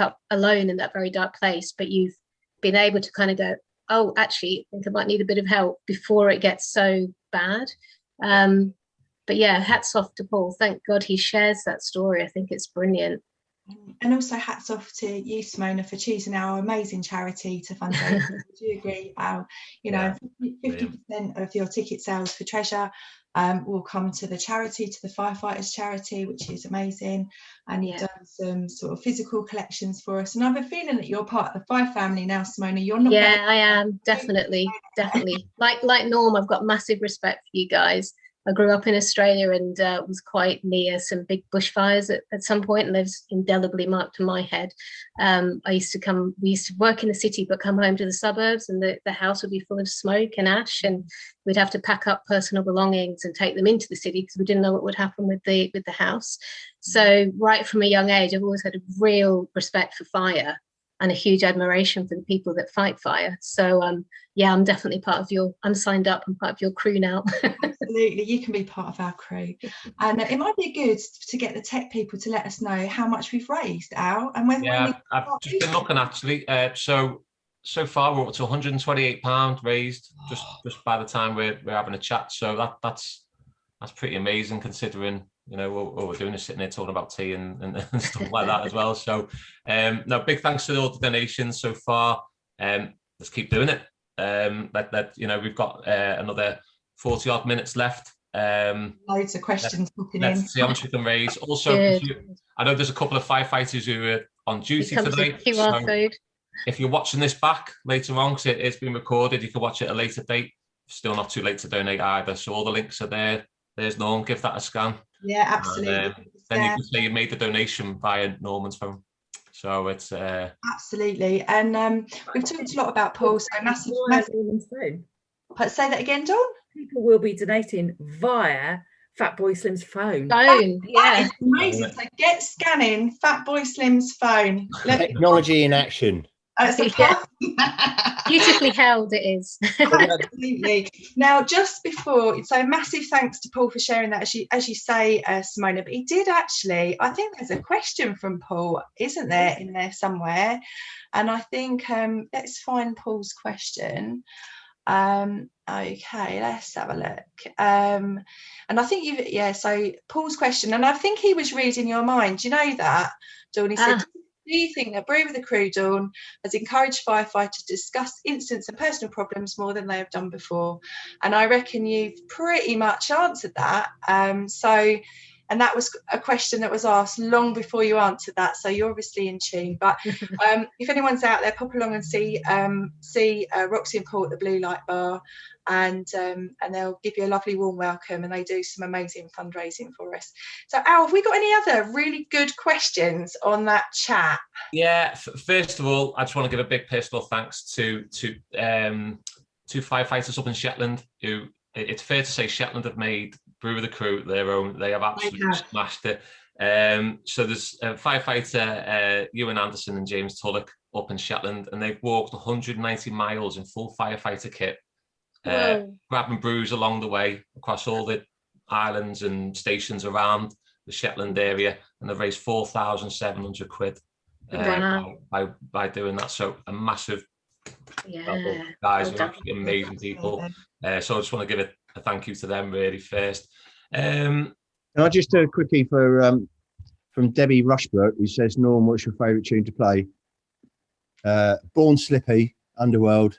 up alone in that very dark place, but you've been able to kind of go, oh, actually, I think I might need a bit of help before it gets so bad. But yeah, hats off to Paul. Thank God he shares that story. I think it's brilliant. And also hats off to you, Simona, for choosing our amazing charity to fundraise. I do agree. 50% of your ticket sales for Treasure will come to the charity, to the firefighters charity, which is amazing. And you've done some sort of physical collections for us. And I have a feeling that you're part of the Fire family now, Simona. You're not. Yeah, I am, definitely. Like Norm, I've got massive respect for you guys. I grew up in Australia and was quite near some big bushfires at some point, and they've indelibly marked on my head. We used to work in the city but come home to the suburbs, and the house would be full of smoke and ash, and we'd have to pack up personal belongings and take them into the city because we didn't know what would happen with the house. So right from a young age, I've always had a real respect for fire and a huge admiration for the people that fight fire. So yeah, I'm definitely I'm signed up, I'm part of your crew now. Absolutely, you can be part of our crew. And it might be good to get the tech people to let us know how much we've raised, Al, and whether I've just been looking actually. So far we're up to £128 raised just by the time we're having a chat. So that's pretty amazing, considering what we're doing is sitting there talking about tea and stuff like that as well. So no, big thanks to all the donations so far. Let's keep doing it. We've got another 40 odd minutes left. Loads of questions booking in. Let's see how much we can raise. Also, I know there's a couple of firefighters who are on duty today. So if you're watching this back later on, because it's been recorded, you can watch it at a later date. Still not too late to donate either. So all the links are there. There's Norm. Give that a scan. Yeah, absolutely. And, then you can say you made the donation via Norman's phone. So it's absolutely. And we've talked a lot about Paul. So massive. Say that again, Dawn. People will be donating via Fatboy Slim's phone. That is amazing. So get scanning Fatboy Slim's phone. Technology in action. It's a Yeah. Beautifully held, it is. Absolutely. Now, just before, so massive thanks to Paul for sharing that, as you say, Simona. But he did actually. I think there's a question from Paul, isn't there, in there somewhere? And I think let's find Paul's question. Okay, let's have a look. And I think so Paul's question, and I think he was reading your mind. Do you know that, Dawn? He said, do you think that Brew with the Crew, Dawn, has encouraged firefighters to discuss incidents and personal problems more than they have done before? And I reckon you've pretty much answered that. And that was a question that was asked long before you answered that, so you're obviously in tune. But if anyone's out there, pop along and see Roxy and Paul at the Blue Light Bar, and they'll give you a lovely warm welcome, and they do some amazing fundraising for us. So Al, have we got any other really good questions on that chat? Yeah, first of all, I just want to give a big personal thanks to firefighters up in Shetland who, it's fair to say, Shetland have made Brew with the Crew their own. They have absolutely smashed it. So there's firefighter Ewan Anderson and James Tulloch up in Shetland, and they've walked 190 miles in full firefighter kit, grabbing brews along the way across all the islands and stations around the Shetland area, and they've raised 4,700 quid by doing that. So a massive guys, are absolutely amazing people. So I just want to give a thank you to them really first. Can I just do a quickie from Debbie Rushbrook, who says, Norm, what's your favourite tune to play? Born Slippy, Underworld,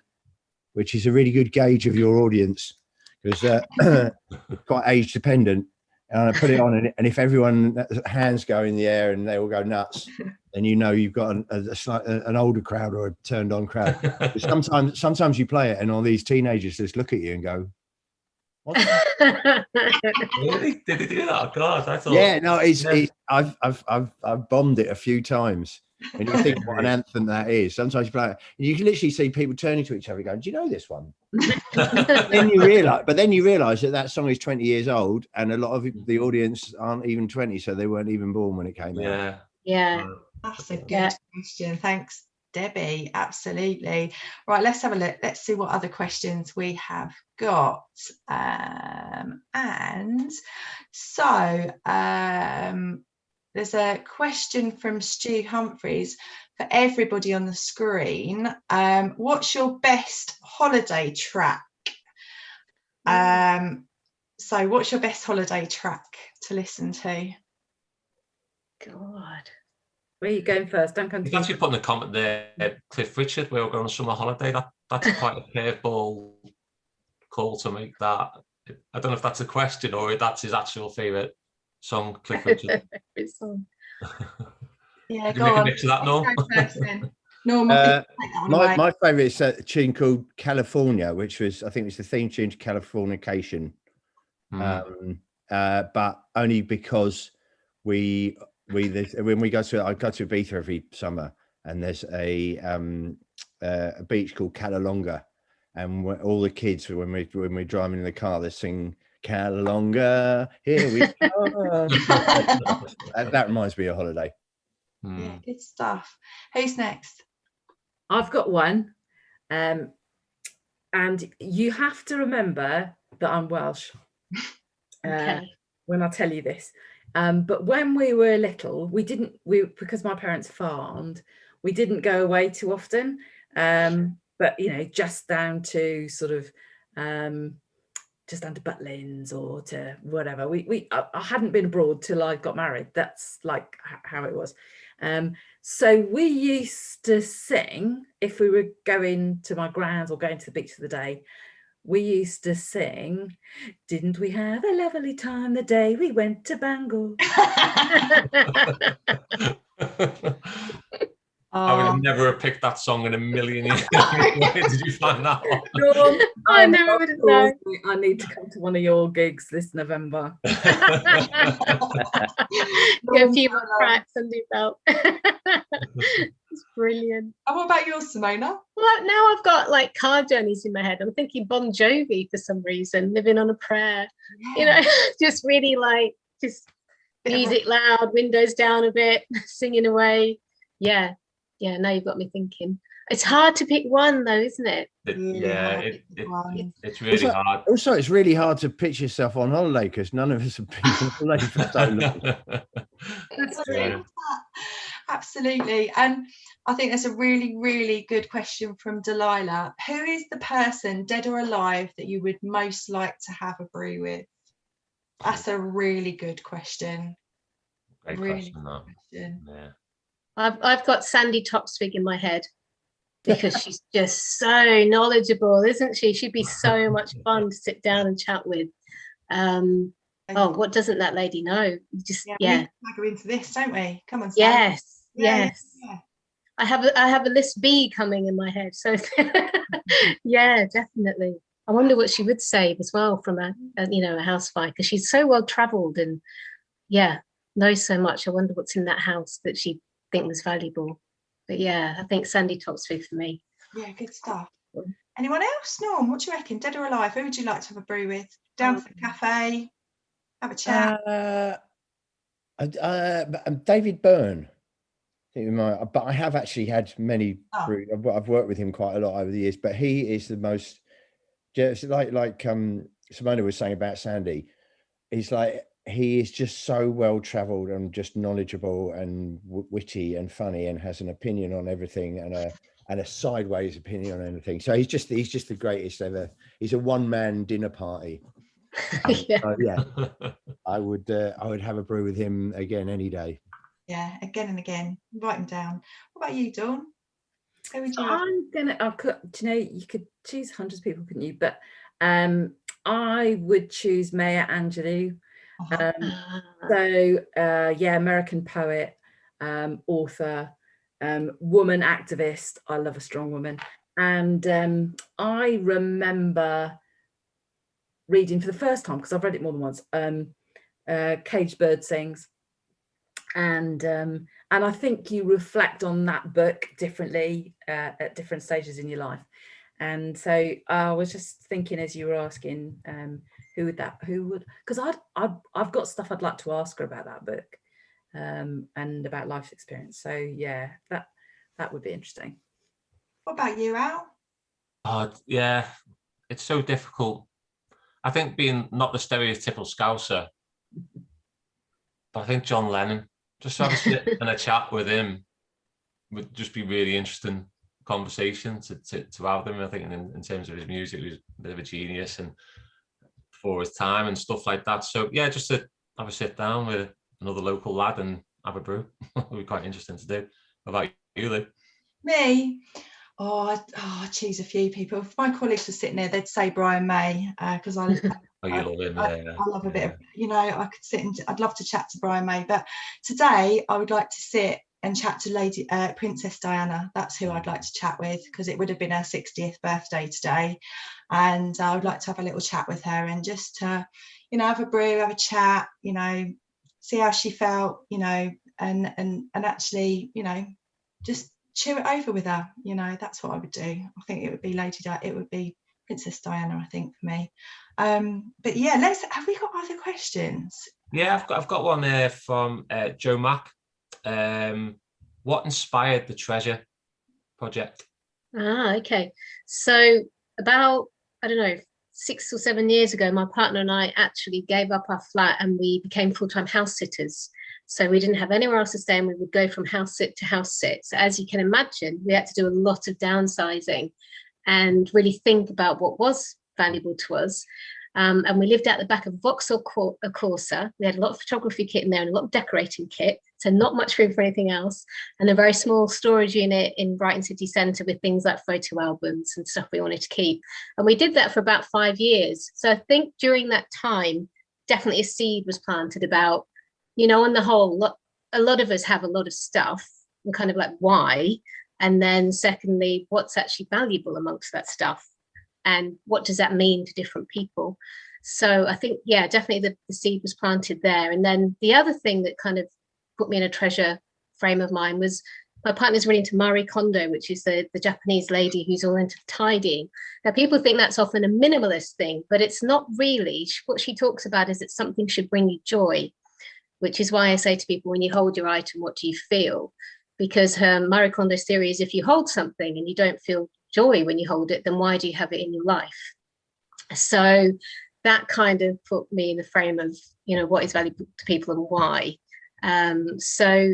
which is a really good gauge of your audience, because it's quite age dependent. And I put it on, and if everyone's hands go in the air and they all go nuts, then you know you've got an older crowd or a turned on crowd. But sometimes you play it, and all these teenagers just look at you and go, what? Really? Did they do that? God, I thought. Yeah, no, I've bombed it a few times. And you think what an anthem that is. Sometimes you play it, and you can literally see people turning to each other going, do you know this one? Then you realise that song is 20 years old, and a lot of the audience aren't even 20, so they weren't even born when it came out. Yeah. That's a good question. Thanks, Debbie. Absolutely. Right, let's have a look. Let's see what other questions we have got. And so there's a question from Stu Humphreys for everybody on the screen. What's your best holiday track? So what's your best holiday track to listen to? God. Where are you going first? Don't come to You've actually put in the comment there, Cliff Richard, we were going on a summer holiday. That's quite a curveball call to make that. I don't know if that's a question or if that's his actual favourite song, Cliff Richard. Favorite song. Yeah, go on. Mix of that, No, my favourite is a tune called California, which was, I think, it's the theme tune to Californication, but only because when we go to, I go to Ibiza every summer, and there's a beach called Callalonga, and all the kids, when we're driving in the car, they sing Callalonga, here we go. that reminds me of holiday. Yeah, good stuff. Who's next? I've got one, and you have to remember that I'm Welsh when I tell you this. But when we were little, because my parents farmed, we didn't go away too often. But just down to sort of just down to Butlins or to whatever. I hadn't been abroad till I got married. That's like how it was. So we used to sing if we were going to my grand's or going to the beach for the day. We used to sing, didn't we have a lovely time the day we went to Bangor? I would never have picked that song in a million years. Where did you find that one? No, I never would have known. I need to come to one of your gigs this November. Get a few more cracks under your belt. It's brilliant. And what about yours, Simona? Well, now I've got like car journeys in my head. I'm thinking Bon Jovi for some reason, Living on a Prayer. Yeah. Just really like just music loud, windows down a bit, singing away. Yeah, now you've got me thinking. It's hard to pick one though, isn't it? It's really hard. Also, it's really hard to pitch yourself on holiday because none of us have been on holiday for so long. That's true. Absolutely. And I think that's a really, really good question from Delilah. Who is the person, dead or alive, that you would most like to have a brew with? That's a really good question. Great really question, that. Question. Yeah. I've got Sandy Topswig in my head because she's just so knowledgeable, isn't she? She'd be so much fun to sit down and chat with. Oh, what doesn't that lady know? You just we need to tag her into this, don't we? Come on, Sam. Yes. Yeah. I have a list B coming in my head, so yeah, definitely. I wonder what she would save as well from a house fire, because she's so well travelled and knows so much. I wonder what's in that house that she think was valuable. But yeah, I think Sandy Topswig for me. Yeah, good stuff. Anyone else? Norm, what do you reckon? Dead or alive? Who would you like to have a brew with? Down to the cafe, have a chat. David Byrne. I think we might, but I have actually had many. I've worked with him quite a lot over the years. But he is the most, just like Simona was saying about Sandy. He's like, he is just so well travelled and just knowledgeable and witty and funny and has an opinion on everything and a sideways opinion on anything. So he's just the greatest ever. He's a one-man dinner party. I would have a brew with him again any day. Yeah, again and again. Write them down. What about you, Dawn? Who would you you could choose hundreds of people, couldn't you? But I would choose Maya Angelou. American poet, author, woman activist. I love a strong woman. And I remember reading for the first time, because I've read it more than once, Caged Bird Sings. And I think you reflect on that book differently at different stages in your life. And so I was just thinking, as you were asking, who would, because I've got stuff I'd like to ask her about that book, and about life experience. So yeah, that would be interesting. What about you, Al? Yeah, it's so difficult. I think being not the stereotypical Scouser, but I think John Lennon, just to have a sit and a chat with him would just be really interesting conversation to have them. I think in terms of his music, he was a bit of a genius and for his time and stuff like that. So yeah, just to have a sit down with another local lad and have a brew would be quite interesting to do. What about you, Lou? Me? I choose a few people. If my colleagues were sitting there, they'd say Brian May, because I love him. I love a bit of, I could sit and I'd love to chat to Brian May. But today I would like to sit and chat to Lady Princess Diana. That's who I'd like to chat with, because it would have been her 60th birthday today, and I would like to have a little chat with her and just have a brew, have a chat, see how she felt, and actually, just chew it over with her. That's what I would do. I think it would be it would be Princess Diana, I think, for me. But yeah, have we got other questions? Yeah, I've got one there from Joe Mack. What inspired the Treasure project? Okay. So about, 6 or 7 years ago, my partner and I actually gave up our flat and we became full-time house sitters. So we didn't have anywhere else to stay and we would go from house sit to house sit. So as you can imagine, we had to do a lot of downsizing and really think about what was valuable to us. And we lived out the back of Vauxhall Corsa. We had a lot of photography kit in there and a lot of decorating kit, so not much room for anything else, and a very small storage unit in Brighton city centre with things like photo albums and stuff we wanted to keep. And we did that for about 5 years. So I think during that time, definitely a seed was planted about, on the whole, a lot of us have a lot of stuff, and kind of like why, and then secondly, what's actually valuable amongst that stuff? And what does that mean to different people? So I think, yeah, definitely the seed was planted there. And then the other thing that kind of put me in a treasure frame of mind was my partner's really into Marie Kondo, which is the Japanese lady who's all into tidying. Now, people think that's often a minimalist thing, but it's not really. What she talks about is that something should bring you joy, which is why I say to people, when you hold your item, what do you feel? because her Marie Kondo's theory is if you hold something and you don't feel joy when you hold it, then why do you have it in your life? So that kind of put me in the frame of, you know, what is valuable to people and why. So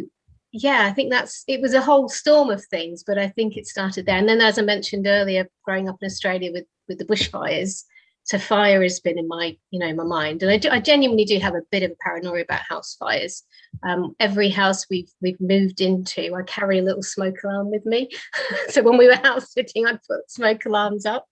yeah, I think it was a whole storm of things, but I think it started there. And then, as I mentioned earlier, growing up in Australia with the bushfires, so fire has been in my mind. And I genuinely do have a bit of a paranoia about house fires. Every house we've moved into, I carry a little smoke alarm with me. So when we were house sitting, I'd put smoke alarms up.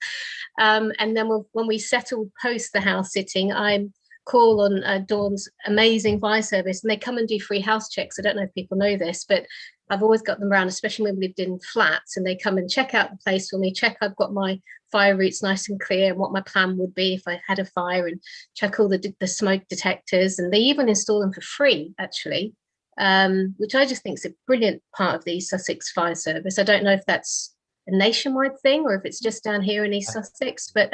And then when we settled post the house sitting, I call on Dawn's amazing fire service, and they come and do free house checks. I don't know if people know this, but I've always got them around, especially when we lived in flats, and they come and check out the place for me, check I've got my fire routes nice and clear and what my plan would be if I had a fire, and check all the smoke detectors. And they even install them for free, actually, which I just think is a brilliant part of the East Sussex Fire Service. I don't know if that's a nationwide thing or if it's just down here in East Sussex, but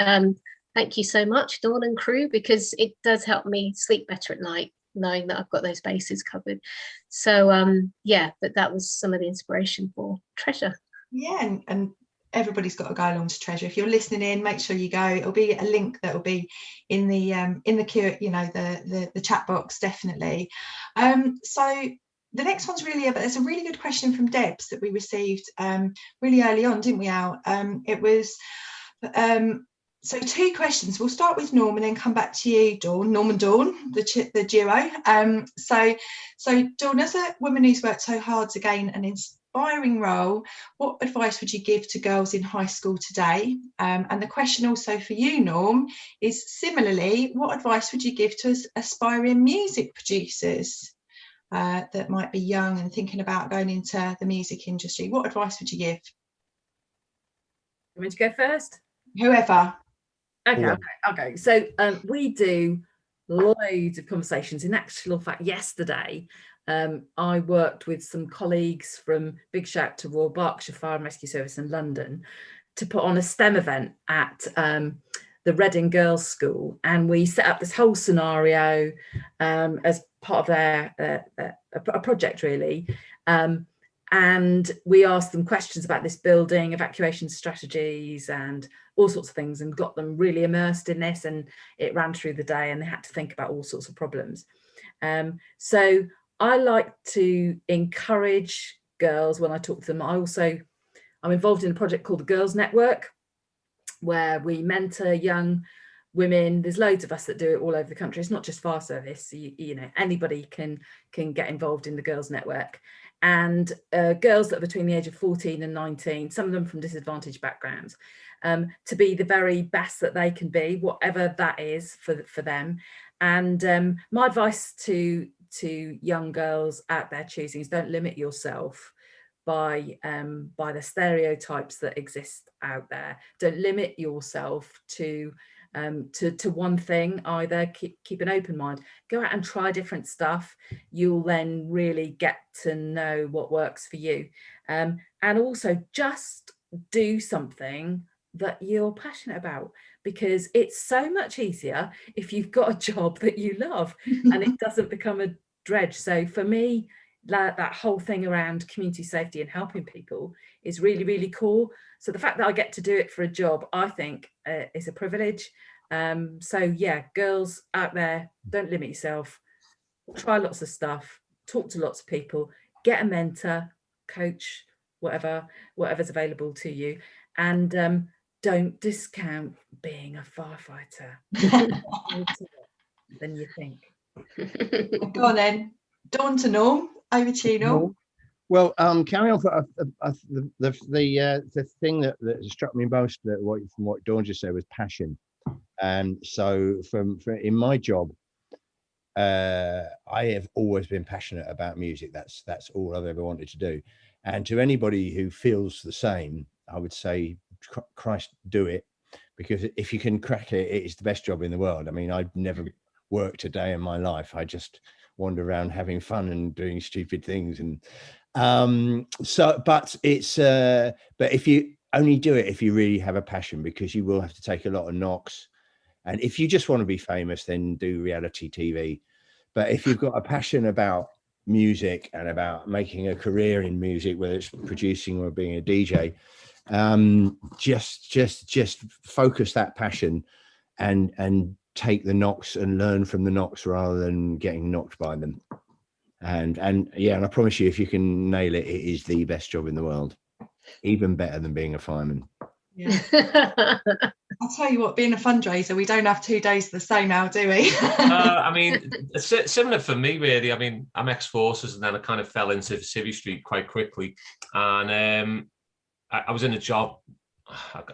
thank you so much, Dawn and crew, because it does help me sleep better at night, knowing that I've got those bases covered. So yeah, but that was some of the inspiration for Treasure. Yeah, and everybody's got to go along to Treasure. If you're listening in, make sure you go. It'll be a link that will be in the queue, you know, the chat box, definitely. So the next one's really it's a really good question from Debs that we received really early on, didn't we, Al? It was so 2 questions. We'll start with Norm and then come back to you, Dawn. Norm and Dawn, the duo. So Dawn, as a woman who's worked so hard to gain an inspiring role, what advice would you give to girls in high school today? And the question also for you, Norm, is similarly, what advice would you give to aspiring music producers that might be young and thinking about going into the music industry? What advice would you give? You want me to go first? Whoever. Okay. So we do loads of conversations. In actual fact, yesterday, I worked with some colleagues from Big Shout to Royal Berkshire Fire and Rescue Service in London to put on a STEM event at the Reading Girls' School, and we set up this whole scenario as part of their a project, really. And we asked them questions about this building, evacuation strategies and all sorts of things, and got them really immersed in this, and it ran through the day and they had to think about all sorts of problems. So I like to encourage girls when I talk to them. I'm involved in a project called the Girls Network, where we mentor young women. There's loads of us that do it all over the country. It's not just fire service. You know, anybody can get involved in the Girls Network. And girls that are between the age of 14 and 19, some of them from disadvantaged backgrounds, to be the very best that they can be, whatever that is for them. And my advice to young girls out there choosing is don't limit yourself by the stereotypes that exist out there. Don't limit yourself to one thing either. Keep an open mind. Go out and try different stuff. You'll then really get to know what works for you. And also just do something that you're passionate about, because it's so much easier if you've got a job that you love and it doesn't become a dredge. So for me, that whole thing around community safety and helping people is really, really cool. So the fact that I get to do it for a job, I think is a privilege. So yeah, girls out there, don't limit yourself. Try lots of stuff, talk to lots of people, get a mentor, coach, whatever's available to you, and don't discount being a firefighter. Than you think. Go on then, Dawn to Norm. Over to you, Norm. Well, carry on. The thing that struck me most from what Dawn just said was passion. And so from in my job, I have always been passionate about music. That's all I've ever wanted to do. And to anybody who feels the same, I would say, Christ, do it, because if you can crack it, it is the best job in the world. I mean, I've never worked a day in my life. I just wander around having fun and doing stupid things. And but if you only do it if you really have a passion, because you will have to take a lot of knocks. And if you just want to be famous, then do reality TV. But if you've got a passion about music and about making a career in music, whether it's producing or being a DJ, just focus that passion and take the knocks and learn from the knocks rather than getting knocked by them. And I promise you, if you can nail it, it is the best job in the world, even better than being a fireman. Yeah. I'll tell you what, being a fundraiser, we don't have 2 days the same now, do we? I mean, it's similar for me, really. I mean, I'm ex-forces, and then I kind of fell into Civvy Street quite quickly. And I was in a job,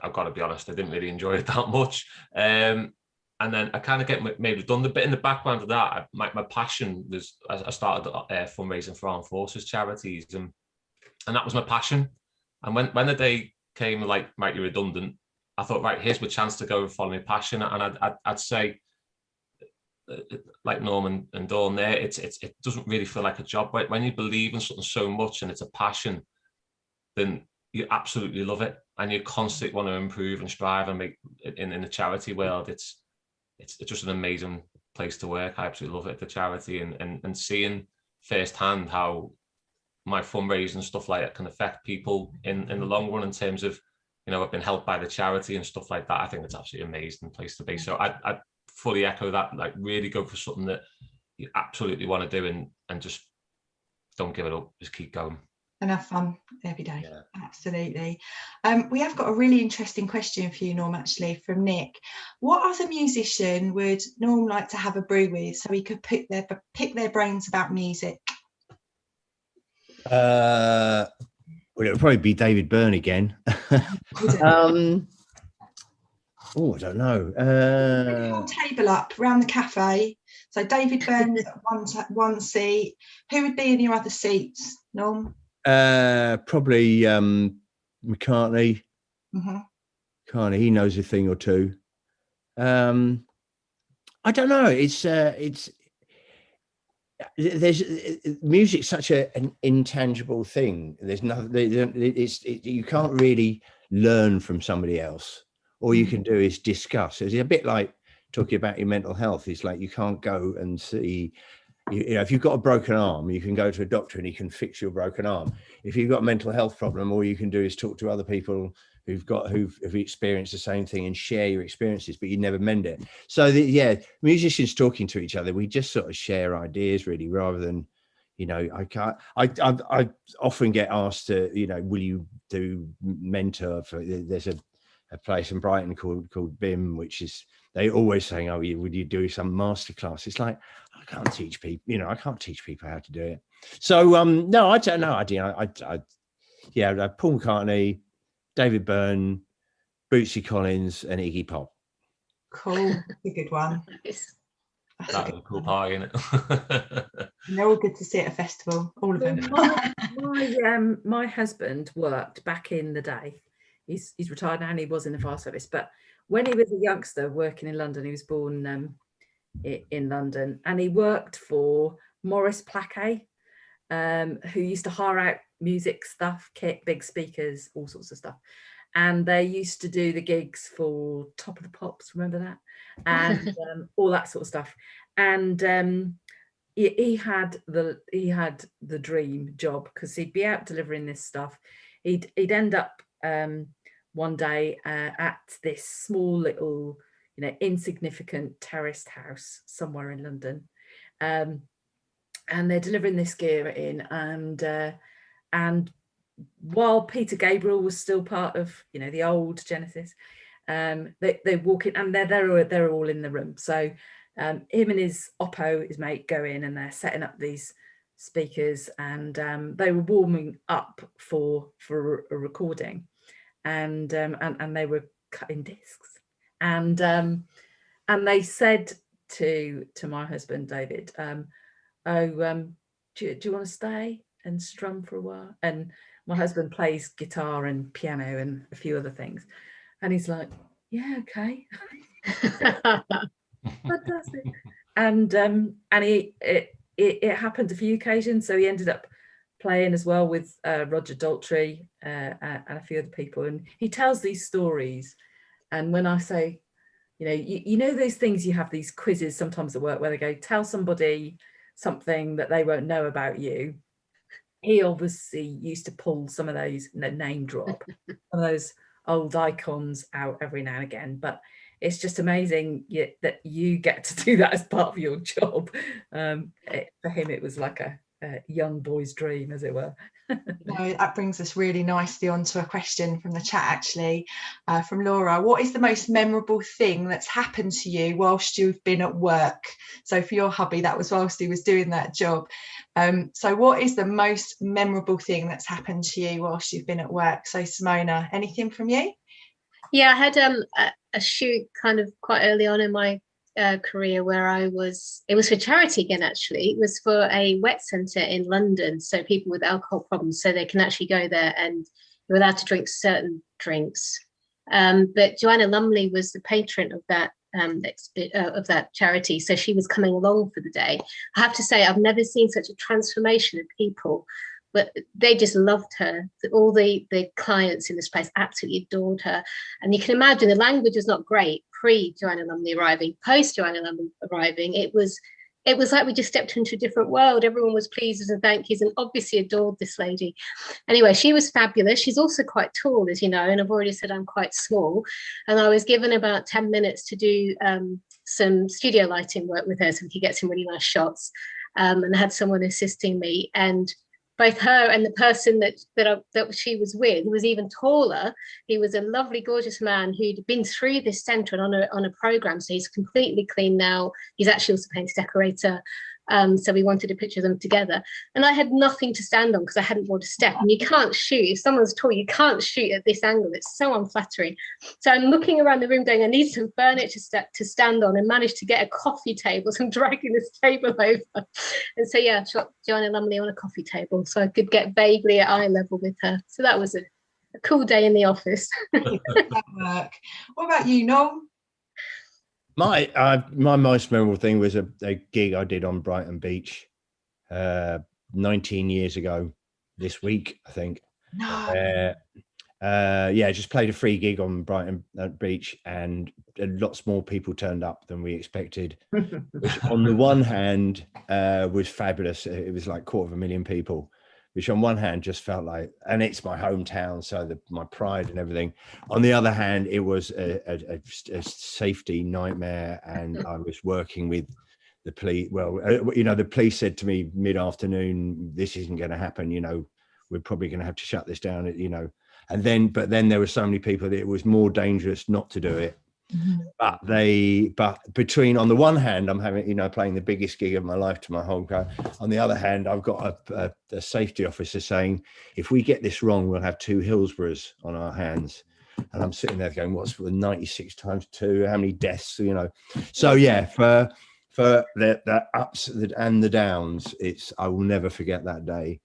I've got to be honest, I didn't really enjoy it that much. And then I kind of get made redundant. But in the background of that, my passion was, I started fundraising for armed forces charities, and that was my passion. And when the day came, like, right, you're redundant, I thought, right, here's my chance to go and follow my passion. And I'd say, like Norman and Dawn there, it doesn't really feel like a job. When you believe in something so much and it's a passion, then you absolutely love it, and you constantly want to improve and strive and make in the charity world. It's just an amazing place to work. I absolutely love it, the charity, and seeing firsthand how my fundraising stuff like that can affect people in the long run, in terms of, you know, I've been helped by the charity and stuff like that. I think it's absolutely amazing place to be. So I fully echo that. Like, really go for something that you absolutely want to do, and just don't give it up. Just keep going. And have fun every day. Yeah. Absolutely. We have got a really interesting question for you, Norm, actually, from Nick. What other musician would Norm like to have a brew with, so he could pick their brains about music? Well, it would probably be David Byrne again. I don't know. Whole table up around the cafe. So David Byrne's at one seat. Who would be in your other seats, Norm? Probably McCartney. Mm-hmm. He knows a thing or two. I don't know. There's music's such an intangible thing. There's nothing. You can't really learn from somebody else. All you can do is discuss. It's a bit like talking about your mental health. It's like you can't go and see. You know, if you've got a broken arm, you can go to a doctor and he can fix your broken arm. If you've got a mental health problem, all you can do is talk to other people who've experienced the same thing and share your experiences, but you never mend it. So musicians talking to each other, we just sort of share ideas, really, rather than, you know, I often get asked to, you know, will you do mentor for, there's a place in Brighton called BIM, which is, they always saying, oh, would you do some masterclass? It's like, I can't teach people, you know, I can't teach people how to do it. So no, I don't know. Paul McCartney, David Byrne, Bootsy Collins, and Iggy Pop. Cool. That's a good one. That's a cool party, isn't it? They're all good to see at a festival, all of them. My husband worked back in the day. He's retired now, and he was in the fire service. But when he was a youngster working in London, he was born in London, and he worked for Maurice Plaquet, who used to hire out music stuff, kit, big speakers, all sorts of stuff. And they used to do the gigs for Top of the Pops, remember that? And all that sort of stuff. And he had the dream job, because he'd be out delivering this stuff. He'd end up one day at this small little, you know, insignificant terraced house somewhere in London, and they're delivering this gear in, and while Peter Gabriel was still part of, you know, the old Genesis, they walk in, and they're all in the room. So him and his oppo, his mate, go in, and they're setting up these speakers, and they were warming up for a recording, and they were cutting discs, and they said to my husband David, do you want to stay and strum for a while? And my husband plays guitar and piano and a few other things, and he's like, yeah, okay. Fantastic. And it happened a few occasions, so he ended up playing as well with Roger Daltrey and a few other people, and he tells these stories. And when I say, you know those things, you have these quizzes sometimes at work where they go, tell somebody something that they won't know about you. He obviously used to pull some of those, name drop, some of those old icons out every now and again. But it's just amazing that you get to do that as part of your job. For him, it was like a young boy's dream, as it were. No, that brings us really nicely onto a question from the chat, actually, from Laura. What is the most memorable thing that's happened to you whilst you've been at work? So for your hubby, that was whilst he was doing that job. So what is the most memorable thing that's happened to you whilst you've been at work? So Simona, anything from you? Yeah, I had a shoot kind of quite early on in my career where it was for charity again. Actually, it was for a wet centre in London, so people with alcohol problems, so they can actually go there and you're allowed to drink certain drinks. But Joanna Lumley was the patron of that charity, so she was coming along for the day. I have to say, I've never seen such a transformation of people, but they just loved her. All the clients in this place absolutely adored her. And you can imagine the language was not great pre Joanna Lumley arriving. Post Joanna Lumley arriving, it was like we just stepped into a different world. Everyone was pleased and thank yous and obviously adored this lady. Anyway, she was fabulous. She's also quite tall, as you know, and I've already said I'm quite small. And I was given about 10 minutes to do some studio lighting work with her so we could get some really nice shots. And I had someone assisting me, and both her and the person that she was with, who was even taller, he was a lovely, gorgeous man who'd been through this centre and on a programme. So he's completely clean now. He's actually also a paint decorator. So we wanted a picture of them together. And I had nothing to stand on because I hadn't bought a step. And you can't shoot. If someone's tall, you can't shoot at this angle. It's so unflattering. So I'm looking around the room going, I need some furniture to stand on, and managed to get a coffee table. So I'm dragging this table over. And so, yeah, I shot Joanna Lumley on a coffee table so I could get vaguely at eye level with her. So that was a cool day in the office. What about you, Noel? My most memorable thing was a gig I did on Brighton Beach 19 years ago this week, I think. No. Yeah, just played a free gig on Brighton Beach, and lots more people turned up than we expected, which on the one hand was fabulous. It was like 250,000 people, which on one hand just felt like, and it's my hometown, so my pride and everything. On the other hand, it was a safety nightmare, and I was working with the police. Well, the police said to me mid-afternoon, "This isn't going to happen. We're probably going to have to shut this down." But then there were so many people that it was more dangerous not to do it. Mm-hmm. But between, on the one hand, I'm having, playing the biggest gig of my life to my whole crowd. On the other hand, I've got a safety officer saying, if we get this wrong, we'll have 2 Hillsboroughs on our hands. And I'm sitting there going, what's the 96 times 2? How many deaths, So yeah, for the ups and the downs, I will never forget that day.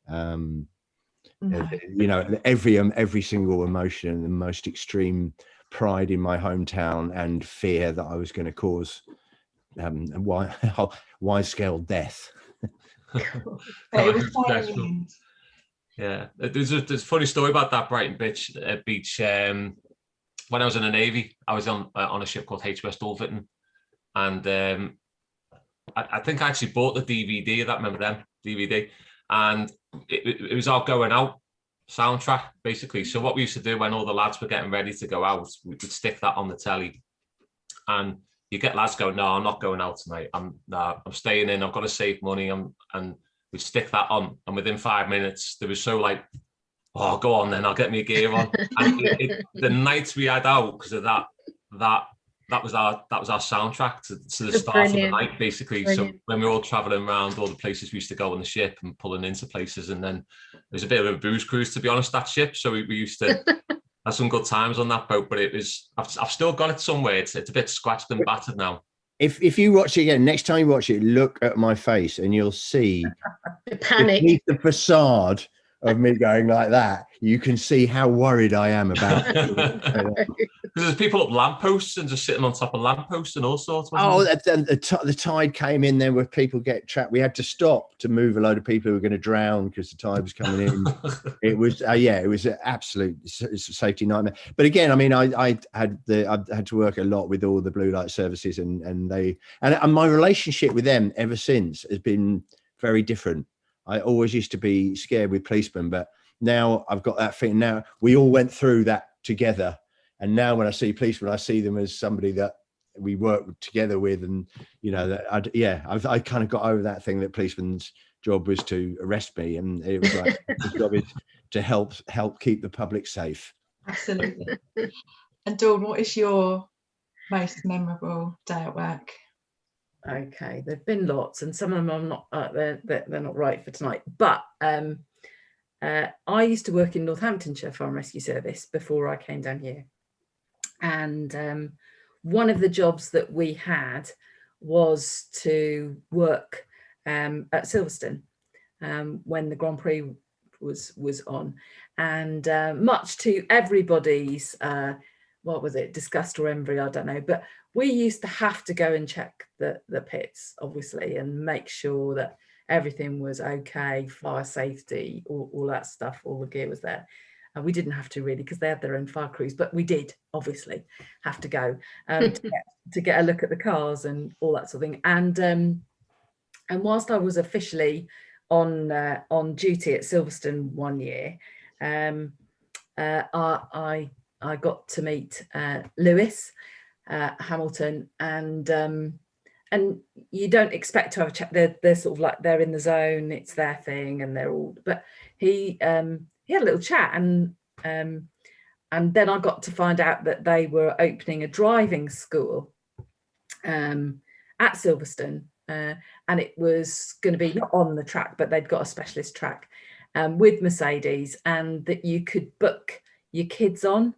Every single emotion, the most extreme pride in my hometown and fear that I was going to cause wide scale death. Yeah, there's a funny story about that Brighton Beach. When I was in the Navy, I was on a ship called HMS Dulverton, and I think I actually bought the DVD of that. Remember them DVD? And it was our going out soundtrack, basically. So what we used to do when all the lads were getting ready to go out, we would stick that on the telly, and you get lads going, "No, I'm not going out tonight. I'm staying in. I've got to save money." And we'd stick that on, and within 5 minutes, there was so like, "Oh, go on then, I'll get my gear on." And the nights we had out, because of that was our soundtrack to the start of the night, basically. Brilliant. So when we were all traveling around all the places we used to go on the ship and pulling into places, and then it was a bit of a booze cruise, to be honest, that ship. So we used to have some good times on that boat, but I've still got it somewhere. It's a bit scratched and battered now. If you watch it again, next time you watch it, look at my face and you'll see the panic, the facade of me going like that. You can see how worried I am about it. Because there's people up lampposts and just sitting on top of lampposts and all sorts. The tide came in. There were people get trapped. We had to stop to move a load of people who were going to drown because the tide was coming in. It was it was an absolute safety nightmare. But again, I mean, I had to work a lot with all the blue light services, and my relationship with them ever since has been very different. I always used to be scared with policemen, but now I've got that thing. Now we all went through that together. And now when I see policemen, I see them as somebody that we work together with. And, you know, that I kind of got over that thing that policemen's job was to arrest me. And it was like, his job is to help keep the public safe. Absolutely. And Dawn, what is your most memorable day at work? Okay, there've been lots, and some of them I'm not. They're not right for tonight. But I used to work in Northamptonshire Fire and Rescue Service before I came down here, and one of the jobs that we had was to work at Silverstone when the Grand Prix was on, and much to everybody's what was it, disgust or envy, I don't know, but we used to have to go and check the pits, obviously, and make sure that everything was okay, fire safety, all that stuff, all the gear was there. And we didn't have to really, because they had their own fire crews, but we did obviously have to go to get a look at the cars and all that sort of thing. And whilst I was officially on duty at Silverstone one year, I got to meet Lewis Hamilton, and you don't expect to have a chat. They're sort of like, they're in the zone, it's their thing, and they're all. But he had a little chat, and then I got to find out that they were opening a driving school at Silverstone, and it was going to be not on the track, but they'd got a specialist track with Mercedes, and that you could book your kids on.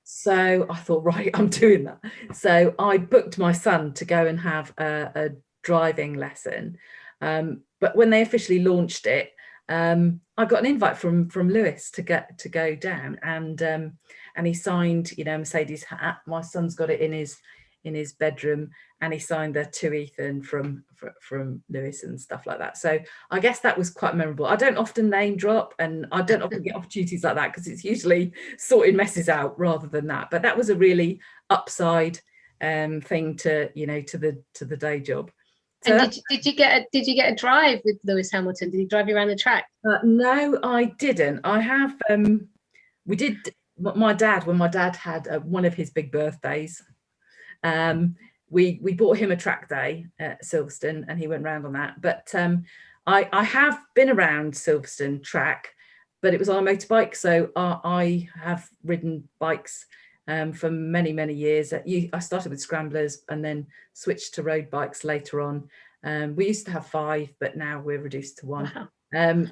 So I thought, right, I'm doing that. So I booked my son to go and have a driving lesson. But when they officially launched it, I got an invite from Lewis to go down, and he signed, you know, Mercedes hat. My son's got it in his bedroom, and he signed the to Ethan from Lewis and stuff like that. So I guess that was quite memorable. I don't often name drop, and I don't often get opportunities like that, because it's usually sorting messes out rather than that. But that was a really upside thing to, you know, to the day job. So and did you get a drive with Lewis Hamilton? Did he drive you around the track? No, I didn't. I have. We did. My dad, when my dad had one of his big birthdays, we bought him a track day at Silverstone, and he went round on that. But I have been around Silverstone track, but it was on a motorbike. So I have ridden bikes for many years. I started with scramblers and then switched to road bikes later on. We used to have 5, but now we're reduced to 1. Wow. And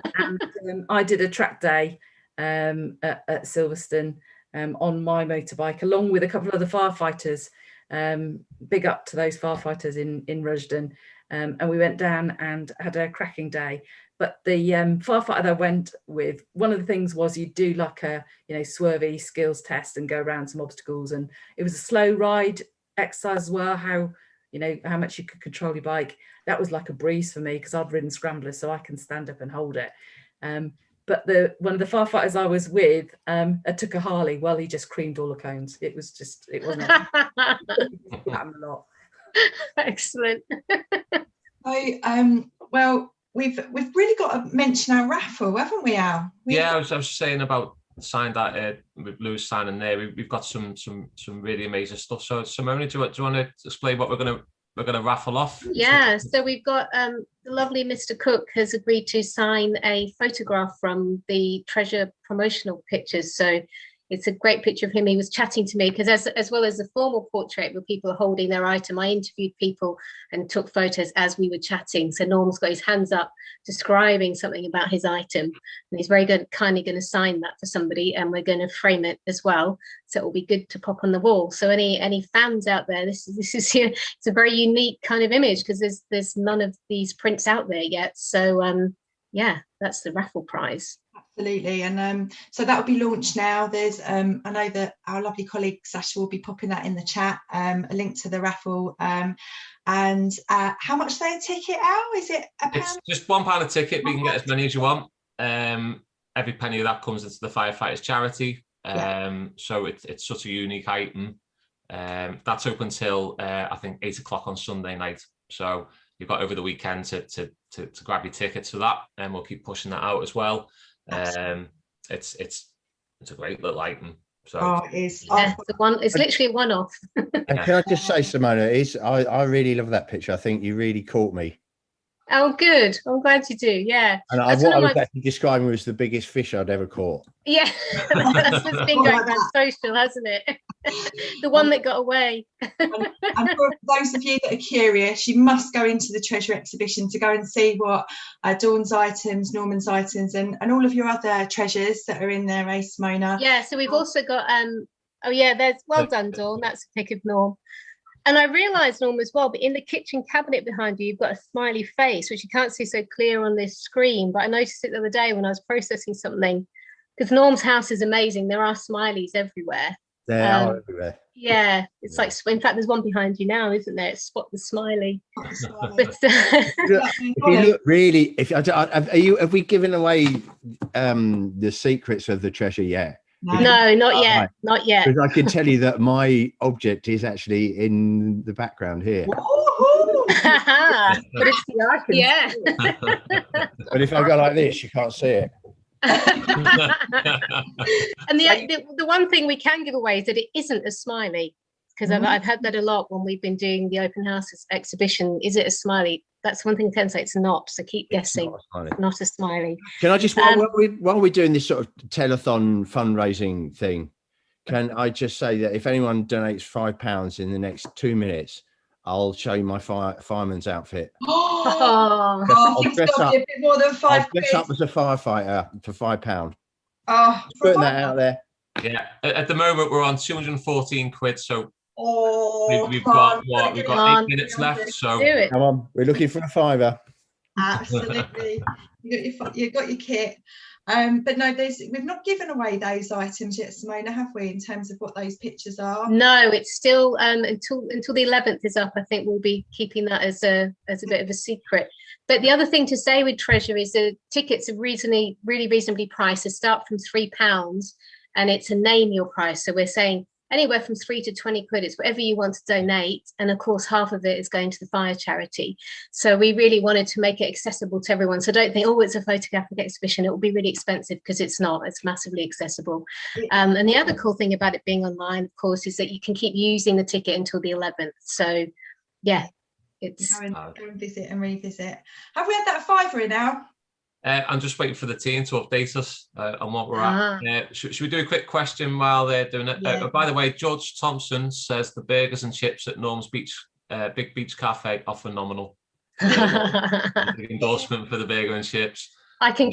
I did a track day at Silverstone on my motorbike, along with a couple of other firefighters. Big up to those firefighters in Rushden, and we went down and had a cracking day. But the firefighter that I went with, one of the things was you do like a, you know, swervy skills test and go around some obstacles, and it was a slow ride exercise as well, how much you could control your bike. That was like a breeze for me, because I'd ridden scramblers, so I can stand up and hold it. But one of the firefighters I was with took a Harley. Well, he just creamed all the cones. It wasn't a lot. Excellent. Well, we've really got to mention our raffle, haven't we, Al? I was saying about signed that with Lewis signing there. We've got some really amazing stuff. So Simona, do you want to explain what we're gonna raffle off? Yeah, so we've got the lovely Mr. Cook has agreed to sign a photograph from the Treasure promotional pictures. So it's a great picture of him. He was chatting to me, because as well as the formal portrait where people are holding their item, I interviewed people and took photos as we were chatting. So Norm's got his hands up describing something about his item, and he's very good, kindly going to sign that for somebody, and we're going to frame it as well, so it will be good to pop on the wall. So any fans out there, this is it's a very unique kind of image, because there's none of these prints out there yet. So yeah, that's the raffle prize. Absolutely. And so that will be launched now. There's I know that our lovely colleague Sasha will be popping that in the chat, a link to the raffle. And how much are they a ticket, Al? Is it £1? It's just £1 a ticket, but you can get as many as you want. Every penny of that comes into the firefighters charity. So it's such a unique item. That's open till I think 8 o'clock on Sunday night. So you've got over the weekend to grab your tickets for that, and we'll keep pushing that out as well. It's a great little item. So it is. Yeah, it's literally a one-off. And can I just say, Simona, I really love that picture. I think you really caught me. Oh, good. I'm glad you do. Yeah. And what I was actually describing was the biggest fish I'd ever caught. Yeah, that's what's been going on social, hasn't it? The one that got away. And for those of you that are curious, you must go into the treasure exhibition to go and see what Dawn's items, Norman's items, and all of your other treasures that are in there, Simona. Yeah, so we've also got there's well done, Dawn. That's a pic of Norm. And I realised, Norm, as well, but in the kitchen cabinet behind you, you've got a smiley face, which you can't see so clear on this screen. But I noticed it the other day when I was processing something, because Norm's house is amazing. There are smileys everywhere. They are everywhere. Yeah, it's like, in fact, there's one behind you now, isn't there? It's Spot the Smiley. But, If you look really, have we given away the secrets of the treasure yet? No, not yet. Not yet. Because I can tell you that my object is actually in the background here. But it's, yeah. But if I go like this, you can't see it. And the one thing we can give away is that it isn't a smiley, because I've had that a lot when we've been doing the open house exhibition. Is it a smiley? That's one thing I can say, it's not. So keep guessing. Not a smiley. Can I just, while we're doing this sort of telethon fundraising thing, can I just say that if anyone donates £5 in the next 2 minutes, I'll show you my fireman's outfit. I'll dress up. A bit more than I'll dress up as a firefighter for £5. Putting that out there. Yeah, at the moment we're on 214 quid, so we've got 8 minutes left. So come on, we're looking for a £5. Absolutely. You got your kit. But no, we've not given away those items yet, Simona, have we, in terms of what those pictures are? No, it's still until the 11th is up. I think we'll be keeping that as a bit of a secret. But the other thing to say with Treasure is the tickets are really reasonably priced. They start from £3, and it's a name your price. So we're saying anywhere from 3 to 20 quid. It's whatever you want to donate. And of course, half of it is going to the fire charity. So we really wanted to make it accessible to everyone. So don't think, oh, it's a photographic exhibition. It will be really expensive, because it's not. It's massively accessible. And the other cool thing about it being online, of course, is that you can keep using the ticket until the 11th. So yeah, it's go and visit and revisit. Have we had that £5 now? I'm just waiting for the team to update us on what we're at. Should we do a quick question while they're doing it? Yeah. By the way, George Thompson says the burgers and chips at Norm's Big Beach Cafe are phenomenal. The endorsement for the burger and chips. I can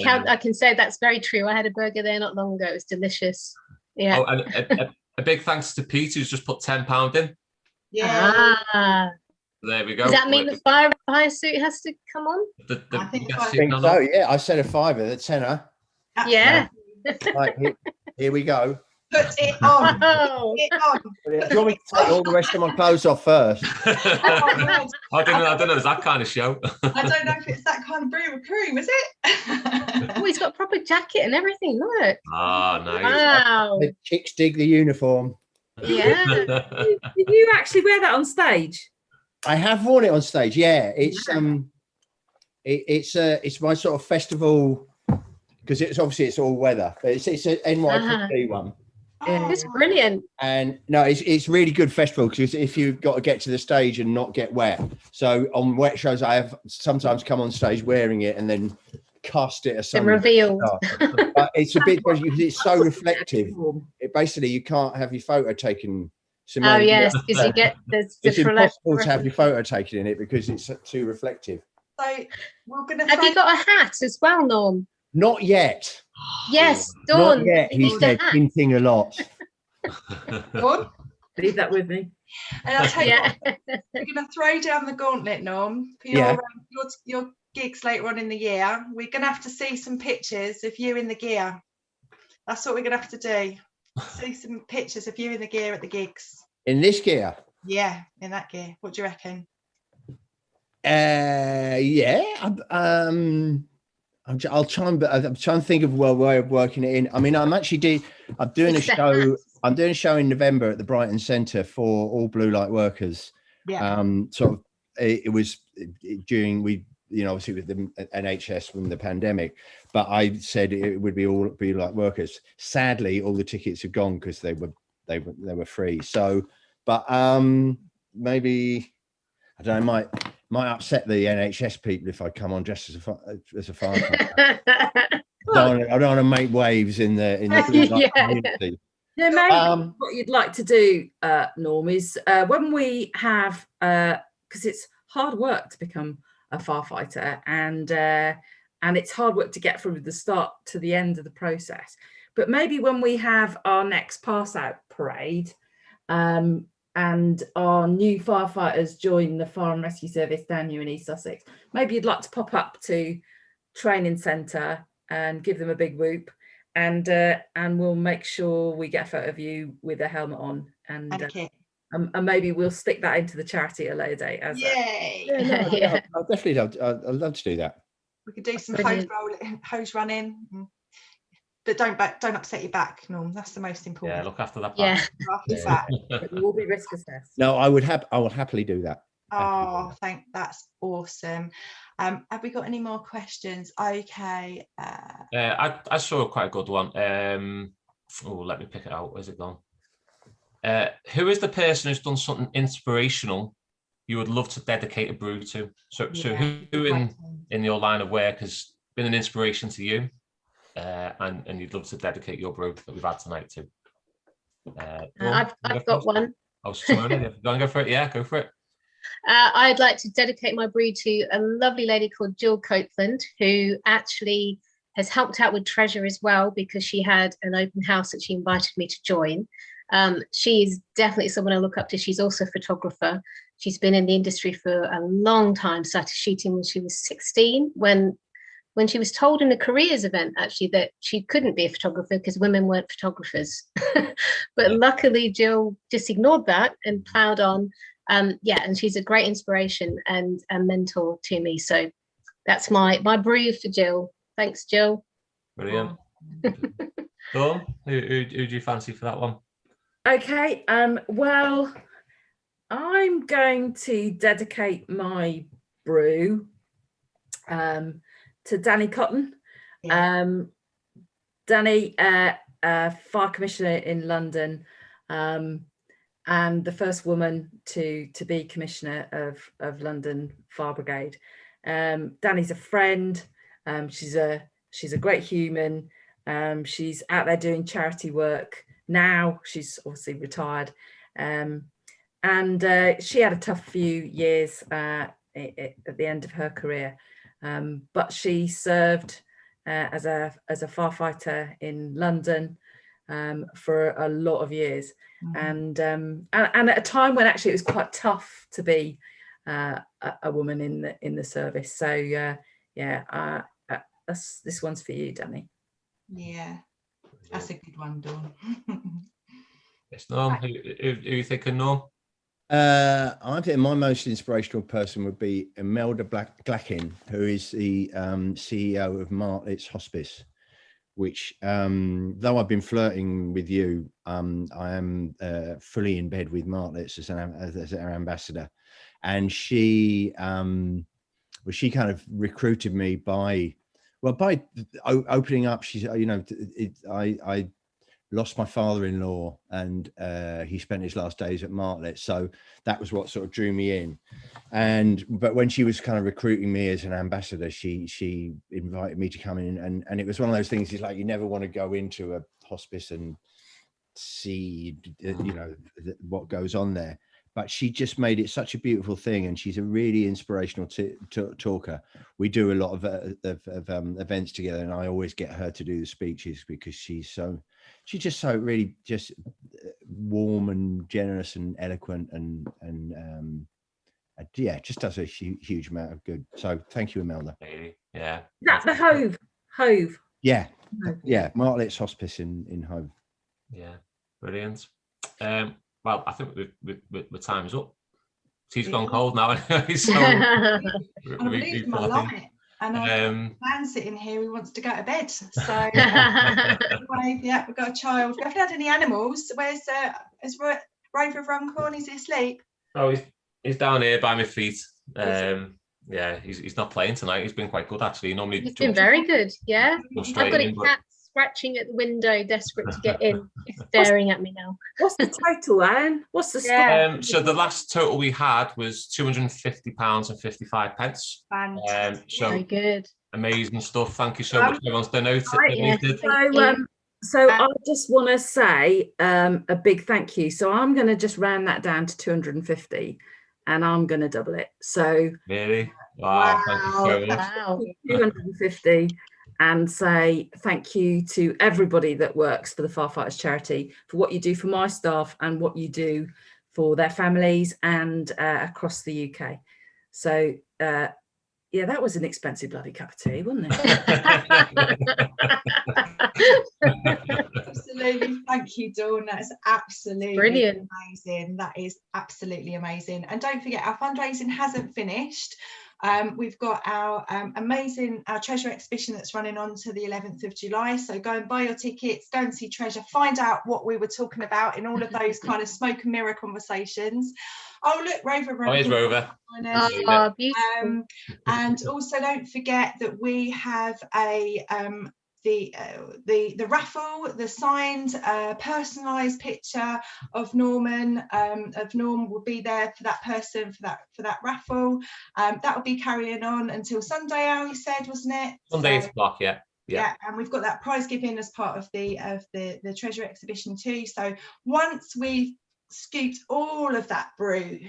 say that's very true. I had a burger there not long ago. It was delicious. Yeah. Oh, and a big thanks to Pete, who's just put £10 in. Yeah. There we go. Does that mean the fire suit has to come on? I think so. Yeah, I said a £5, the tenner. Yeah. Right, here we go. Put it on. Oh. Put it on. Do you want me to take all the rest of my clothes off first? I don't know. Is that kind of show? I don't know if it's that kind of brew crew, is it? Oh, he's got a proper jacket and everything. Look. Ah, nice. Wow. The chicks dig the uniform. Yeah. Did you actually wear that on stage? I have worn it on stage. Yeah, it's it's my sort of festival, because it's all weather. But it's an NYPD one. It's brilliant. And no, it's really good festival, because if you've got to get to the stage and not get wet. So on wet shows, I have sometimes come on stage wearing it and then cast it as something revealed. But it's a bit, because it's so reflective. It basically, you can't have your photo taken. Simona, oh yes, because you get it's impossible to have your photo taken in it because it's too reflective. So we're gonna. Have you got a hat as well, Norm? Not yet. Yes, Dawn. Not yet. He said, hinting a lot. Dawn, leave that with me. And I'll tell you what, we're gonna throw down the gauntlet, Norm, for your gigs later on in the year. We're gonna have to see some pictures of you in the gear. That's what we're gonna have to do. See some pictures of you in the gear at the gigs. In this gear? Yeah, in that gear. What do you reckon? Yeah. I'll try and. I'm trying to think of a way of working it in. I mean, I'm doing a show. I'm doing a show in November at the Brighton Centre for all blue light workers. Yeah. Sort of it was during obviously with the NHS from the pandemic, but I said it would be like workers. Sadly, all the tickets have gone because they were free. So, but maybe I don't know. Might upset the NHS people if I come on dressed as a firefighter. I don't want to make waves in the community. Yeah, maybe what you'd like to do, Norm, is when we have, because it's hard work to become a firefighter, and it's hard work to get from the start to the end of the process. But maybe when we have our next pass out parade, and our new firefighters join the Fire and Rescue Service down here in East Sussex, maybe you'd like to pop up to training centre and give them a big whoop, and we'll make sure we get a photo of you with a helmet on, and maybe we'll stick that into the charity at a later date. I'll definitely I'd love to do that. We could do some hose running, but don't upset your back, Norm. That's the most important. Yeah, look after that back. It will be risk assessed. No, I will happily do that. Oh, that's awesome. Have we got any more questions? Okay. I saw quite a good one. Let me pick it out. Where's it gone? Who is the person who's done something inspirational you would love to dedicate a brew to? So who in your line of work has been an inspiration to you, and you'd love to dedicate your brew that we've had tonight to? I've got one. Oh, Simona, go for it. Yeah, go for it. I'd like to dedicate my brew to a lovely lady called Jill Copeland, who actually has helped out with Treasure as well, because she had an open house that she invited me to join. She is definitely someone I look up to. She's also a photographer. She's been in the industry for a long time, started shooting when she was 16, when she was told in a careers event, actually, that she couldn't be a photographer because women weren't photographers. But luckily, Jill just ignored that and ploughed on. And she's a great inspiration and a mentor to me. So that's my brew for Jill. Thanks, Jill. Brilliant. Dawn, who do you fancy for that one? Okay, well, I'm going to dedicate my brew to Danny Cotton. Danny, fire commissioner in London, and the first woman to be commissioner of London Fire Brigade. Danny's a friend. She's a great human. She's out there doing charity work now. She's obviously retired, and she had a tough few years at the end of her career, but she served as a firefighter in London for a lot of years, and at a time when actually it was quite tough to be a woman in the service. So this one's for you, Danny. Yeah, that's a good one, Dawn. Yes, Norm. Who you thinking, Norm? I think my most inspirational person would be Imelda Glackin, who is the CEO of Martlet's Hospice, which, though I've been flirting with you, I am fully in bed with Martlet's as our ambassador. And she kind of recruited me by opening up. She's, I lost my father-in-law, and he spent his last days at Martlet, so that was what sort of drew me in. But when she was kind of recruiting me as an ambassador, she invited me to come in, and it was one of those things. It's like you never want to go into a hospice and see what goes on there, but she just made it such a beautiful thing, and she's a really inspirational talker. We do a lot of events together, and I always get her to do the speeches because she's just so really just warm and generous and eloquent, and just does a huge amount of good. So thank you, Imelda. Yeah, that's the Hove. Yeah, Martlet's Hospice in Hove. Yeah, brilliant. Well, I think the time's up. Tea's gone cold now anyway, so and man's sitting here who wants to go to bed. So we've got a child. We haven't had any animals. Where's Rover of Runcorn? Is he asleep? Oh, he's down here by my feet. Yeah, he's not playing tonight. He's been quite good actually. He normally He's been very good. Yeah, jumps I've straight got in, a but- cat scratching at the window, desperate to get in. It's staring at me now. What's the total, Anne? What's the score? Yeah. So the last total we had was £250 and 55 pence. Fantastic. So Very good. amazing stuff. Thank you so much. Everyone's donated. Yeah. donated. Thank So, you. so I just want to say a big thank you. So I'm going to just round that down to 250, and I'm going to double it. So Really? Wow. Thank you so much. Wow. 250, and say thank you to everybody that works for the Firefighters Charity for what you do for my staff and what you do for their families and across the UK. So yeah, that was an expensive bloody cup of tea, wasn't it? Absolutely. Thank you, Dawn. That's absolutely Brilliant. amazing. That is absolutely amazing. And don't forget, our fundraising hasn't finished. We've got our amazing treasure exhibition that's running on to the 11th of July. So go and buy your tickets, go and see treasure, find out what we were talking about in all of those kind of smoke and mirror conversations. Oh, look, Rover. Oh, here's Rover. Oh, beautiful. And also don't forget that we have a the raffle, the signed personalised picture of Norman, of Norm will be there for that person for that raffle. That will be carrying on until Sunday, Ali said, wasn't it? Sunday 8 So, o'clock, yeah. yeah, and we've got that prize giving as part of the treasure exhibition too. So once we've scooped all of that brew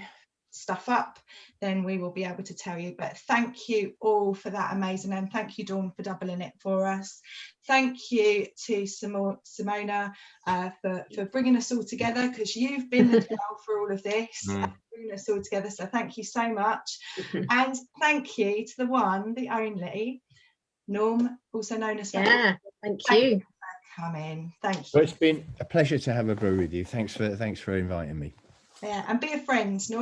stuff up, then we will be able to tell you. But thank you all for that amazing, and thank you, Dawn, for doubling it for us. Thank you to Simona for bringing us all together, because you've been the girl for all of this, bringing us all together. So thank you so much. And thank you to the one, the only Norm, also known as Yeah, thank you. for coming. Thank you. Well, it's been a pleasure to have a brew with you. Thanks for inviting me. Yeah, and be a friend, Norm.